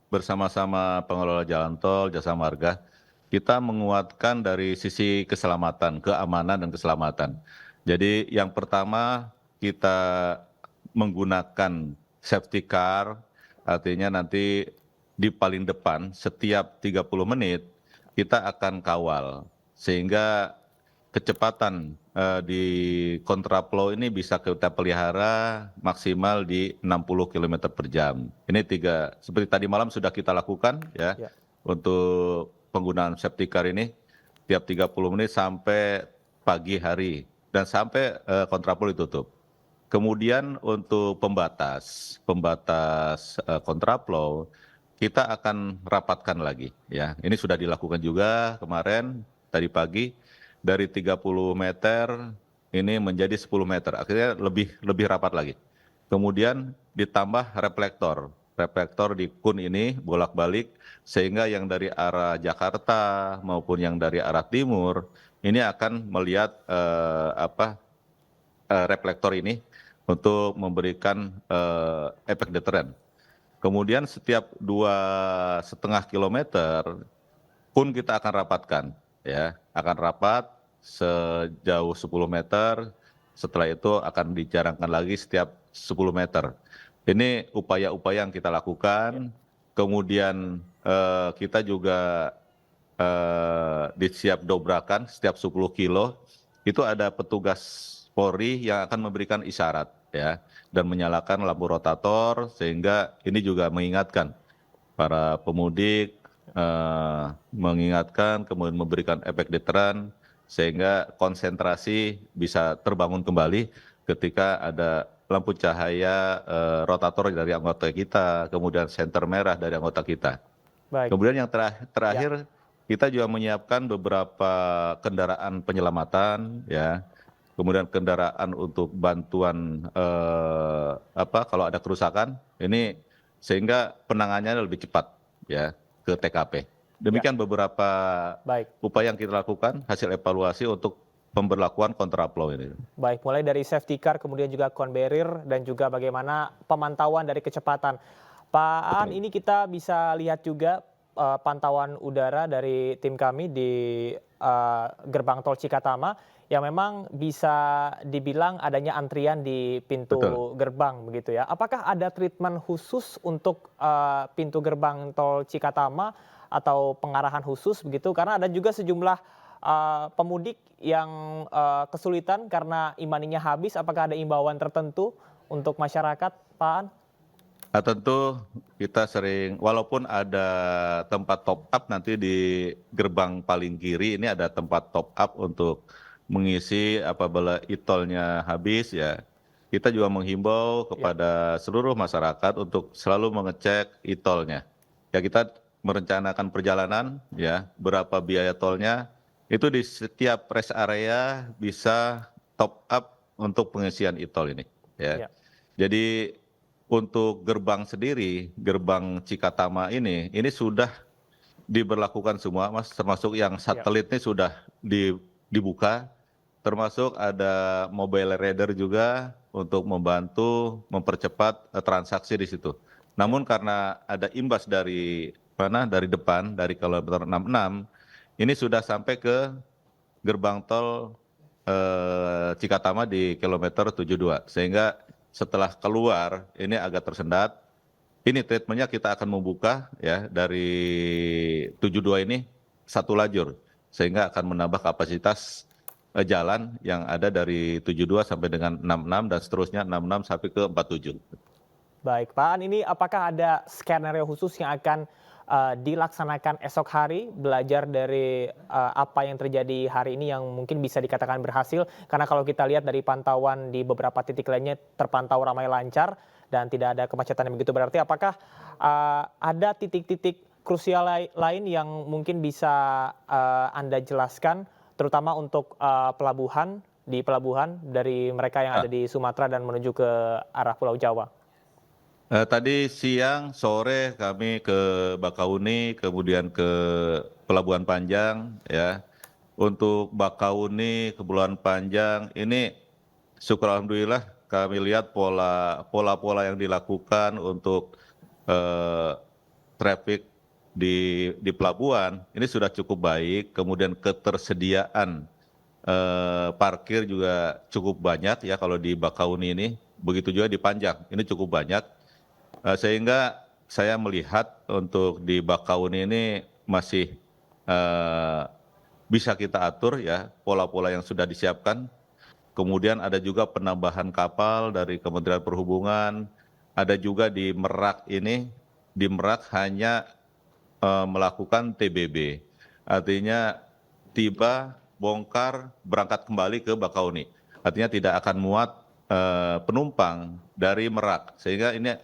bersama-sama pengelola jalan tol, jasa marga, kita menguatkan dari sisi keselamatan, keamanan dan keselamatan. Jadi yang pertama kita menggunakan safety car, artinya nanti di paling depan setiap 30 menit kita akan kawal sehingga kecepatan di kontraflow ini bisa kita pelihara maksimal di 60 km per jam. Ini seperti tadi malam sudah kita lakukan ya. Untuk penggunaan safety car ini tiap 30 menit sampai pagi hari dan sampai kontraflow ditutup. Kemudian untuk pembatas kontraflow kita akan rapatkan lagi ya. Ini sudah dilakukan juga kemarin tadi pagi. Dari 30 meter ini menjadi 10 meter, akhirnya lebih rapat lagi. Kemudian ditambah reflektor di kun ini bolak-balik sehingga yang dari arah Jakarta maupun yang dari arah timur ini akan melihat reflektor ini untuk memberikan efek deteren. Kemudian setiap 2,5 kilometer kun kita akan rapatkan. Ya, akan rapat sejauh 10 meter, setelah itu akan dijarangkan lagi setiap 10 meter. Ini upaya-upaya yang kita lakukan, kemudian kita juga disiap dobrakan setiap 10 kilo, itu ada petugas Polri yang akan memberikan isyarat ya, dan menyalakan lampu rotator, sehingga ini juga mengingatkan para pemudik, mengingatkan, kemudian memberikan efek deteran sehingga konsentrasi bisa terbangun kembali ketika ada lampu cahaya rotator dari anggota kita, kemudian senter merah dari anggota kita. Baik. Kemudian yang terakhir kita juga menyiapkan beberapa kendaraan penyelamatan ya. Kemudian kendaraan untuk bantuan kalau ada kerusakan ini sehingga penanganannya lebih cepat ya ke TKP. Demikian beberapa upaya yang kita lakukan, hasil evaluasi untuk pemberlakuan kontraflow ini. Baik, mulai dari safety car, kemudian juga cone barrier, dan juga bagaimana pemantauan dari kecepatan. Pak Aan, ini kita bisa lihat juga pantauan udara dari tim kami di gerbang tol Cikatama, yang memang bisa dibilang adanya antrian di pintu gerbang begitu ya. Apakah ada treatment khusus untuk pintu gerbang tol Cikatama atau pengarahan khusus begitu? Karena ada juga sejumlah pemudik yang kesulitan karena imaninya habis. Apakah ada imbauan tertentu untuk masyarakat, Pak Aan? Tentu kita sering, walaupun ada tempat top up nanti di gerbang paling kiri ini ada tempat top up untuk mengisi apabila e-tolnya habis ya. Kita juga menghimbau kepada seluruh masyarakat untuk selalu mengecek e-tolnya. Ya, kita merencanakan perjalanan ya, berapa biaya tolnya, itu di setiap rest area bisa top up untuk pengisian e-tol ini ya. Jadi untuk gerbang sendiri, gerbang Cikatama ini sudah diberlakukan semua Mas, termasuk yang satelitnya sudah dibuka, termasuk ada mobile reader juga untuk membantu mempercepat transaksi di situ. Namun karena ada imbas dari depan, dari kilometer 66, ini sudah sampai ke gerbang tol Cikatama di kilometer 72, sehingga setelah keluar ini agak tersendat. Ini treatmentnya kita akan membuka ya dari 72 ini satu lajur, sehingga akan menambah kapasitas jalan yang ada dari 72 sampai dengan 66 dan seterusnya 66 sampai ke 47. Baik, Pak Aan, ini apakah ada skenario khusus yang akan dilaksanakan esok hari, belajar dari apa yang terjadi hari ini yang mungkin bisa dikatakan berhasil? Karena kalau kita lihat dari pantauan di beberapa titik lainnya terpantau ramai lancar dan tidak ada kemacetan yang begitu, berarti apakah ada titik-titik krusial lain yang mungkin bisa Anda jelaskan, terutama untuk pelabuhan dari mereka yang ada di Sumatera dan menuju ke arah Pulau Jawa? Tadi siang, sore kami ke Bakauni, kemudian ke Pelabuhan Panjang ya. Untuk Bakauni, ke Pelabuhan Panjang ini syukur alhamdulillah kami lihat pola-pola yang dilakukan untuk traffic di pelabuhan ini sudah cukup baik, kemudian ketersediaan parkir juga cukup banyak ya kalau di Bakauni ini, begitu juga di Panjang ini cukup banyak, sehingga saya melihat untuk di Bakauni ini masih bisa kita atur ya pola-pola yang sudah disiapkan. Kemudian ada juga penambahan kapal dari Kementerian Perhubungan, ada juga di Merak ini, di Merak hanya melakukan TBB, artinya tiba, bongkar, berangkat kembali ke Bakauni, artinya tidak akan muat penumpang dari Merak, sehingga ini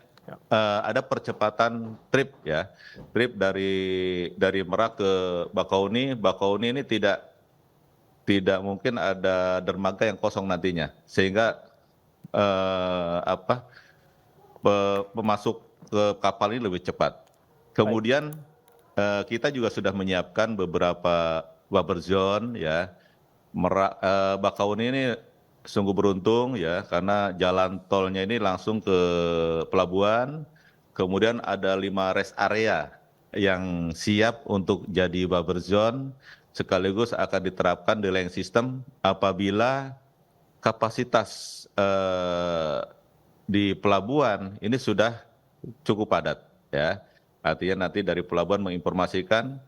ada percepatan trip ya, trip dari Merak ke Bakauni. Bakauni ini tidak mungkin ada dermaga yang kosong nantinya, sehingga pemasuk ke kapal ini lebih cepat. Kemudian kita juga sudah menyiapkan beberapa buffer zone ya. Bakauni ini sungguh beruntung ya, karena jalan tolnya ini langsung ke pelabuhan. Kemudian ada 5 rest area yang siap untuk jadi buffer zone, sekaligus akan diterapkan delaying system apabila kapasitas di pelabuhan ini sudah cukup padat ya. Artinya nanti dari pelabuhan menginformasikan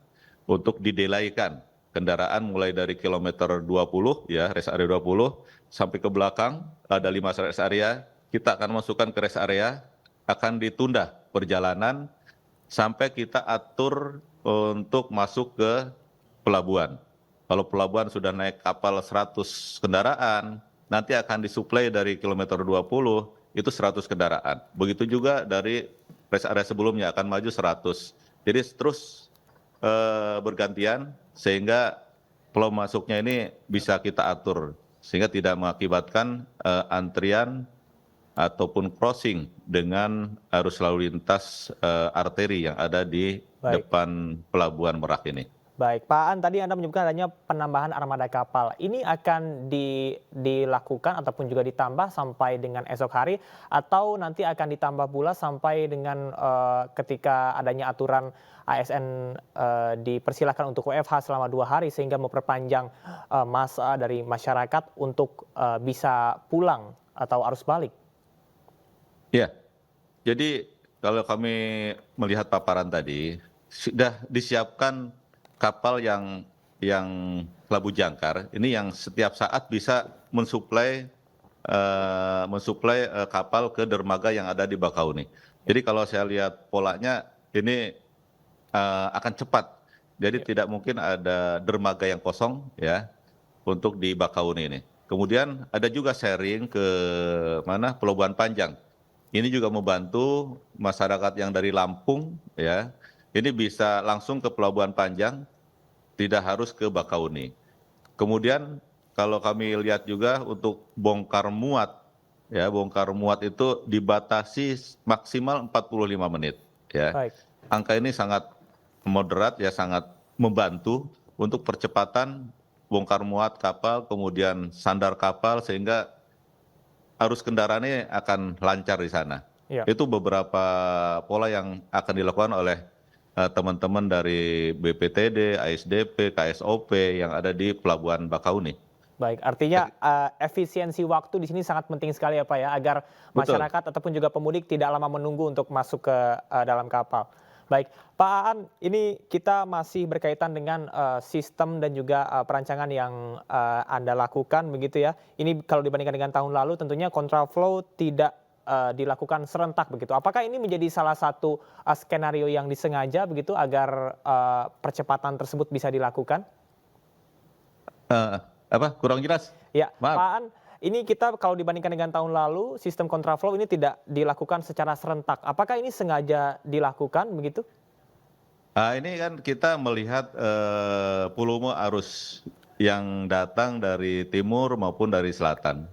untuk didelaykan kendaraan mulai dari kilometer 20 ya, rest area 20 sampai ke belakang ada 5 rest area, kita akan masukkan ke rest area, akan ditunda perjalanan sampai kita atur untuk masuk ke pelabuhan. Kalau pelabuhan sudah naik kapal 100 kendaraan, nanti akan disuplai dari kilometer 20 itu 100 kendaraan. Begitu juga dari rest area sebelumnya akan maju 100. Jadi terus bergantian sehingga flow masuknya ini bisa kita atur sehingga tidak mengakibatkan antrian ataupun crossing dengan arus lalu lintas arteri yang ada di depan pelabuhan Merak ini. Baik, Pak Aan, tadi Anda menyebutkan adanya penambahan armada kapal. Ini akan dilakukan ataupun juga ditambah sampai dengan esok hari, atau nanti akan ditambah pula sampai dengan ketika adanya aturan ASN dipersilakan untuk WFH selama 2 hari sehingga memperpanjang masa dari masyarakat untuk bisa pulang atau arus balik? Ya, jadi kalau kami melihat paparan tadi, sudah disiapkan kapal yang labu jangkar ini yang setiap saat bisa mensuplai kapal ke dermaga yang ada di Bakauni. Jadi kalau saya lihat polanya ini akan cepat. Jadi tidak mungkin ada dermaga yang kosong ya untuk di Bakauni ini. Kemudian ada juga sharing ke Pelabuhan Panjang. Ini juga membantu masyarakat yang dari Lampung ya. Ini bisa langsung ke Pelabuhan Panjang, tidak harus ke Bakauni. Kemudian kalau kami lihat juga untuk bongkar muat, ya bongkar muat itu dibatasi maksimal 45 menit. Ya. Baik. Angka ini sangat moderat, ya sangat membantu untuk percepatan bongkar muat kapal, kemudian sandar kapal sehingga arus kendaraan ini akan lancar di sana. Ya. Itu beberapa pola yang akan dilakukan oleh teman-teman dari BPTD, ASDP, KSOP yang ada di Pelabuhan Bakauni. Baik, artinya efisiensi waktu di sini sangat penting sekali ya Pak ya, agar masyarakat ataupun juga pemudik tidak lama menunggu untuk masuk ke dalam kapal. Baik, Pak Aan, ini kita masih berkaitan dengan sistem dan juga perancangan yang Anda lakukan begitu ya. Ini kalau dibandingkan dengan tahun lalu tentunya kontraflow tidak dilakukan serentak begitu. Apakah ini menjadi salah satu skenario yang disengaja begitu agar percepatan tersebut bisa dilakukan? Kurang jelas? Ya, maaf. Pak Aan, ini kita kalau dibandingkan dengan tahun lalu sistem kontraflow ini tidak dilakukan secara serentak. Apakah ini sengaja dilakukan begitu? Ini kan kita melihat volume arus yang datang dari timur maupun dari selatan.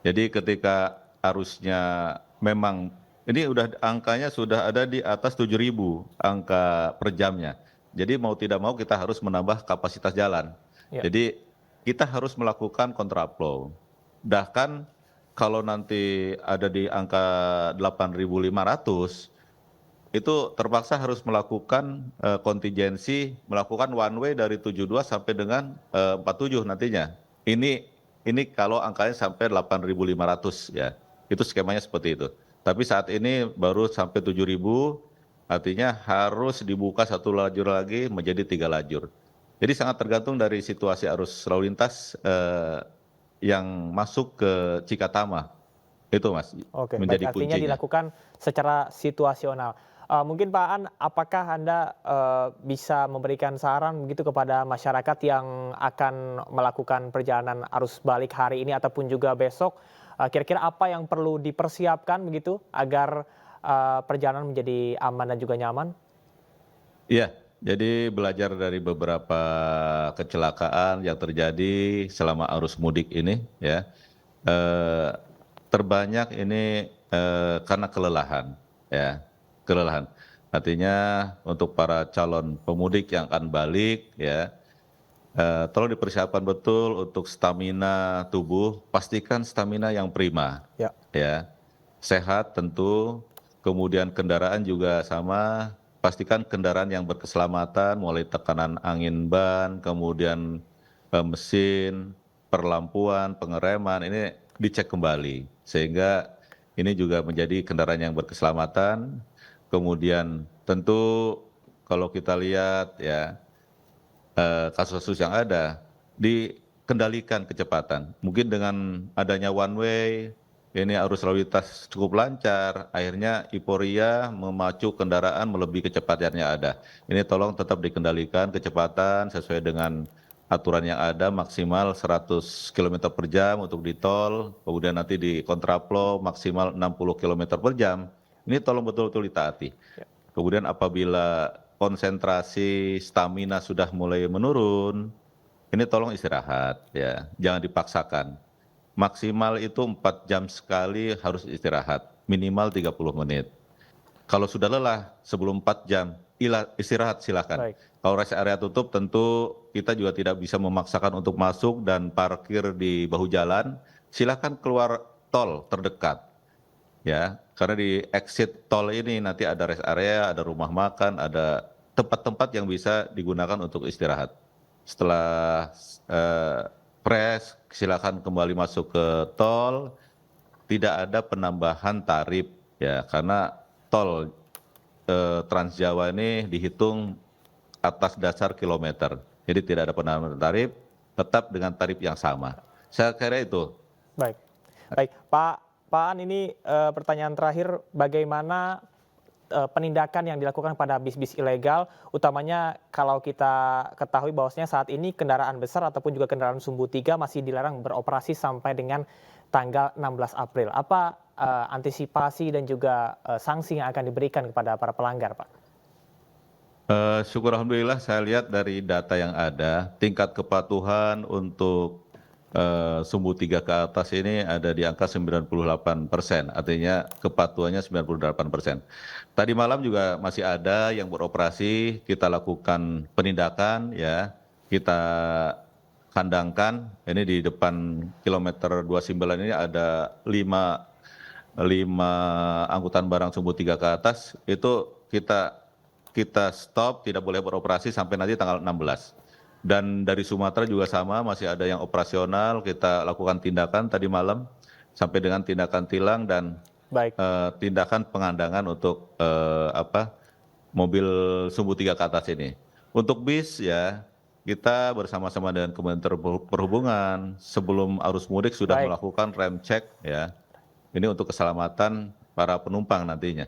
Jadi ketika arusnya memang ini angkanya sudah ada di atas 7.000 angka per jamnya. Jadi mau tidak mau kita harus menambah kapasitas jalan. Ya. Jadi kita harus melakukan kontraflow. Bahkan kalau nanti ada di angka 8.500, itu terpaksa harus melakukan kontingensi, melakukan one way dari 72 sampai dengan 47 nantinya. Ini kalau angkanya sampai 8.500 ya, itu skemanya seperti itu. Tapi saat ini baru sampai 7.000, artinya harus dibuka satu lajur lagi menjadi 3 lajur. Jadi sangat tergantung dari situasi arus lalu lintas yang masuk ke Cikatama. Itu Mas, Oke, menjadi baik, artinya kuncinya. dilakukan secara situasional. Mungkin Pak An, apakah Anda bisa memberikan saran begitu kepada masyarakat yang akan melakukan perjalanan arus balik hari ini ataupun juga besok, kira-kira apa yang perlu dipersiapkan begitu agar perjalanan menjadi aman dan juga nyaman? Iya, jadi belajar dari beberapa kecelakaan yang terjadi selama arus mudik ini ya. Terbanyak ini karena kelelahan ya. Kelelahan. Artinya untuk para calon pemudik yang akan balik ya, tolong dipersiapkan betul untuk stamina tubuh, pastikan stamina yang prima. Ya. Sehat tentu, kemudian kendaraan juga sama, pastikan kendaraan yang berkeselamatan mulai tekanan angin ban, kemudian mesin, perlampuan, pengereman ini dicek kembali sehingga ini juga menjadi kendaraan yang berkeselamatan. Kemudian tentu kalau kita lihat ya kasus-kasus yang ada, dikendalikan kecepatan. Mungkin dengan adanya one way, ini arus lalu lintas cukup lancar, akhirnya euforia memacu kendaraan melebihi kecepatan yang ada. Ini tolong tetap dikendalikan kecepatan sesuai dengan aturan yang ada, maksimal 100 km per jam untuk di tol, kemudian nanti di kontraflow maksimal 60 km per jam. Ini tolong betul-betul ditaati. Kemudian apabila konsentrasi stamina sudah mulai menurun, ini tolong istirahat ya, jangan dipaksakan. Maksimal itu 4 jam sekali harus istirahat, minimal 30 menit. Kalau sudah lelah sebelum 4 jam, istirahat silakan. Kalau rest area tutup tentu kita juga tidak bisa memaksakan untuk masuk dan parkir di bahu jalan, silakan keluar tol terdekat. Ya, karena di exit tol ini nanti ada rest area, ada rumah makan, ada tempat-tempat yang bisa digunakan untuk istirahat. Setelah press, silakan kembali masuk ke tol. Tidak ada penambahan tarif ya, karena tol Trans Jawa ini dihitung atas dasar kilometer. Jadi tidak ada penambahan tarif, tetap dengan tarif yang sama. Saya kira itu. Baik, Pak An, ini pertanyaan terakhir, bagaimana penindakan yang dilakukan pada bis-bis ilegal, utamanya kalau kita ketahui bahwasanya saat ini kendaraan besar ataupun juga kendaraan sumbu 3 masih dilarang beroperasi sampai dengan tanggal 16 April. Apa antisipasi dan juga sanksi yang akan diberikan kepada para pelanggar, Pak? Syukur alhamdulillah saya lihat dari data yang ada, tingkat kepatuhan untuk sumbu 3 ke atas ini ada di angka 98%, artinya kepatuhannya 98%. Tadi malam juga masih ada yang beroperasi, kita lakukan penindakan ya, kita kandangkan, ini di depan kilometer 29 ini ada 5 angkutan barang sumbu 3 ke atas, itu kita stop, tidak boleh beroperasi sampai nanti tanggal 16. Dan dari Sumatera juga sama, masih ada yang operasional, kita lakukan tindakan tadi malam sampai dengan tindakan tilang dan tindakan pengandangan untuk mobil sumbu 3 ke atas ini. Untuk bis ya, kita bersama-sama dengan Kementerian Perhubungan sebelum arus mudik sudah melakukan rem cek ya. Ini untuk keselamatan para penumpang nantinya.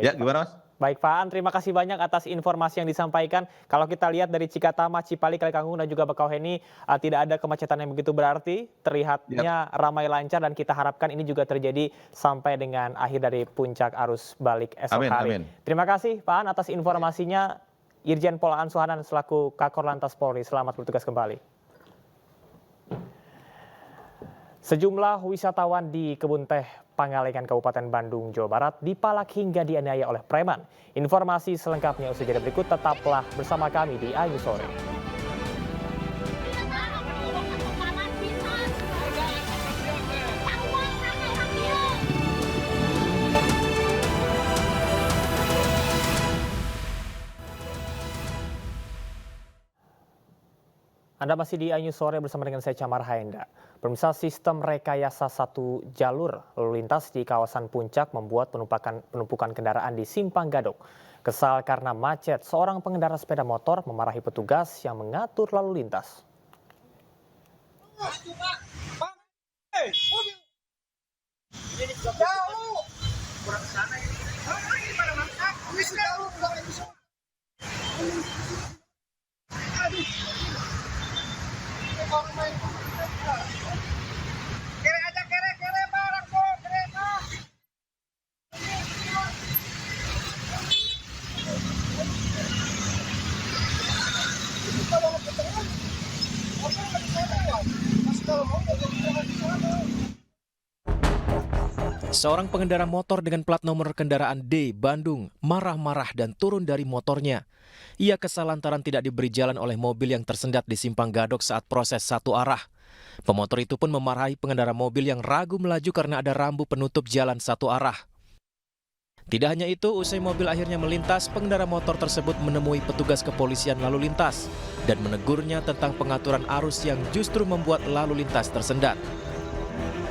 Ya, gimana Mas? Baik Pak An, terima kasih banyak atas informasi yang disampaikan. Kalau kita lihat dari Cikatama, Cipali, Kalikangkung dan juga Bakauheni, tidak ada kemacetan yang begitu berarti. Terlihatnya ramai lancar dan kita harapkan ini juga terjadi sampai dengan akhir dari puncak arus balik esok hari. Terima kasih Pak An atas informasinya. Irjen Pol Aan Suhanan selaku Kakor Lantas Polri, selamat bertugas kembali. Sejumlah wisatawan di Kebun Teh Pangalengan Kabupaten Bandung, Jawa Barat dipalak hingga dianiaya oleh preman. Informasi selengkapnya usai jeda berikut, tetaplah bersama kami di Ayu Sore. Anda masih di iNews Sore bersama dengan saya Camar Haenda. Pemirsa, sistem rekayasa satu jalur lalu lintas di kawasan Puncak membuat penumpukan kendaraan di Simpang Gadok. Kesal karena macet, seorang pengendara sepeda motor memarahi petugas yang mengatur lalu lintas. Seorang pengendara motor dengan plat nomor kendaraan D, Bandung, marah-marah dan turun dari motornya. Ia kesal lantaran tidak diberi jalan oleh mobil yang tersendat di Simpang Gadok saat proses satu arah. Pemotor itu pun memarahi pengendara mobil yang ragu melaju karena ada rambu penutup jalan satu arah. Tidak hanya itu, usai mobil akhirnya melintas, pengendara motor tersebut menemui petugas kepolisian lalu lintas dan menegurnya tentang pengaturan arus yang justru membuat lalu lintas tersendat.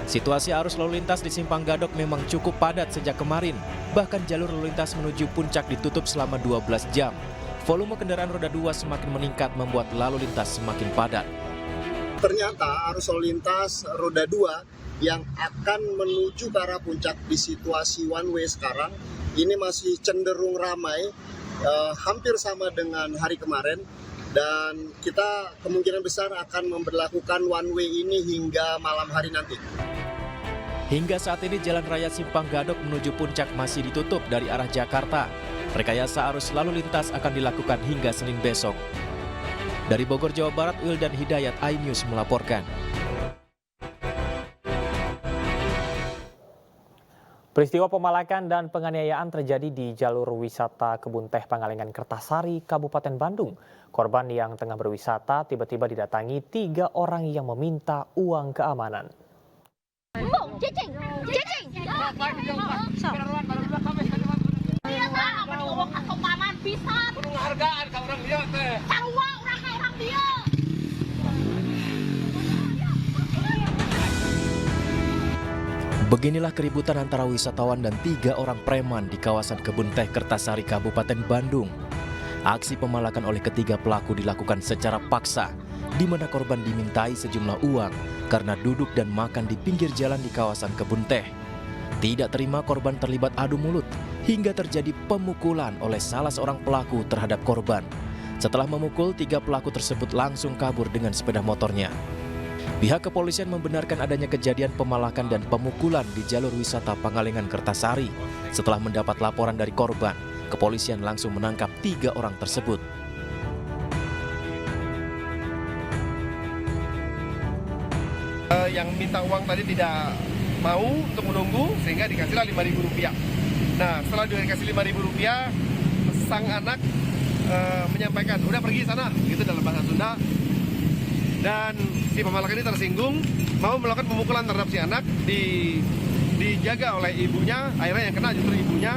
Situasi arus lalu lintas di Simpang Gadok memang cukup padat sejak kemarin. Bahkan jalur lalu lintas menuju Puncak ditutup selama 12 jam. Volume kendaraan roda 2 semakin meningkat membuat lalu lintas semakin padat. Ternyata arus lalu lintas roda 2 yang akan menuju ke arah Puncak di situasi one way sekarang ini masih cenderung ramai, hampir sama dengan hari kemarin. Dan kita kemungkinan besar akan memberlakukan one way ini hingga malam hari nanti. Hingga saat ini Jalan Raya Simpang Gadok menuju Puncak masih ditutup dari arah Jakarta. Rekayasa arus lalu lintas akan dilakukan hingga Senin besok. Dari Bogor, Jawa Barat, Wildan Hidayat, iNews melaporkan. Peristiwa pemalakan dan penganiayaan terjadi di jalur wisata Kebun Teh Pangalengan Kertasari, Kabupaten Bandung. Korban yang tengah berwisata tiba-tiba didatangi 3 orang yang meminta uang keamanan. Beginilah keributan antara wisatawan dan 3 orang preman di kawasan Kebun Teh Kertasari, Kabupaten Bandung. Aksi pemalakan oleh ketiga pelaku dilakukan secara paksa, di mana korban dimintai sejumlah uang karena duduk dan makan di pinggir jalan di kawasan Kebun Teh. Tidak terima korban terlibat adu mulut, hingga terjadi pemukulan oleh salah seorang pelaku terhadap korban. Setelah memukul, 3 pelaku tersebut langsung kabur dengan sepeda motornya. Pihak kepolisian membenarkan adanya kejadian pemalakan dan pemukulan di jalur wisata Pangalengan Kertasari. Setelah mendapat laporan dari korban, kepolisian langsung menangkap 3 orang tersebut. Yang minta uang tadi tidak mau untuk menunggu, sehingga dikasihlah Rp5.000. Nah, setelah dikasih Rp5.000, sang anak menyampaikan, udah pergi sana, gitu dalam bahasa Sunda. Dan si pemalak ini tersinggung, mau melakukan pemukulan terhadap si anak, dijaga oleh ibunya, akhirnya yang kena justru ibunya,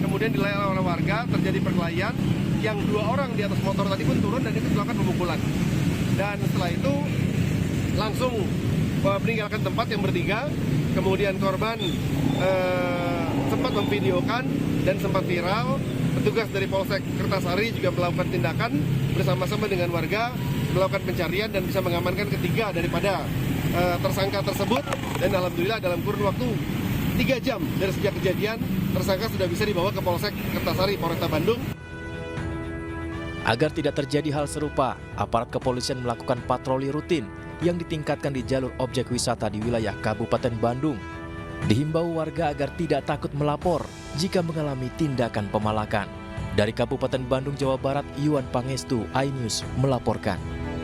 kemudian dilayani oleh warga, terjadi perkelahian, yang 2 orang di atas motor tadi pun turun dan itu melakukan pemukulan. Dan setelah itu langsung meninggalkan tempat yang bertiga, kemudian korban sempat memvideokan dan sempat viral. Petugas dari Polsek Kertasari juga melakukan tindakan bersama-sama dengan warga, melakukan pencarian dan bisa mengamankan ketiga daripada tersangka tersebut. Dan alhamdulillah dalam kurun waktu 3 jam dari sejak kejadian, tersangka sudah bisa dibawa ke Polsek Kertasari, Polresta Bandung. Agar tidak terjadi hal serupa, aparat kepolisian melakukan patroli rutin yang ditingkatkan di jalur objek wisata di wilayah Kabupaten Bandung. Dihimbau warga agar tidak takut melapor jika mengalami tindakan pemalakan. Dari Kabupaten Bandung, Jawa Barat, Yuan Pangestu, iNews melaporkan.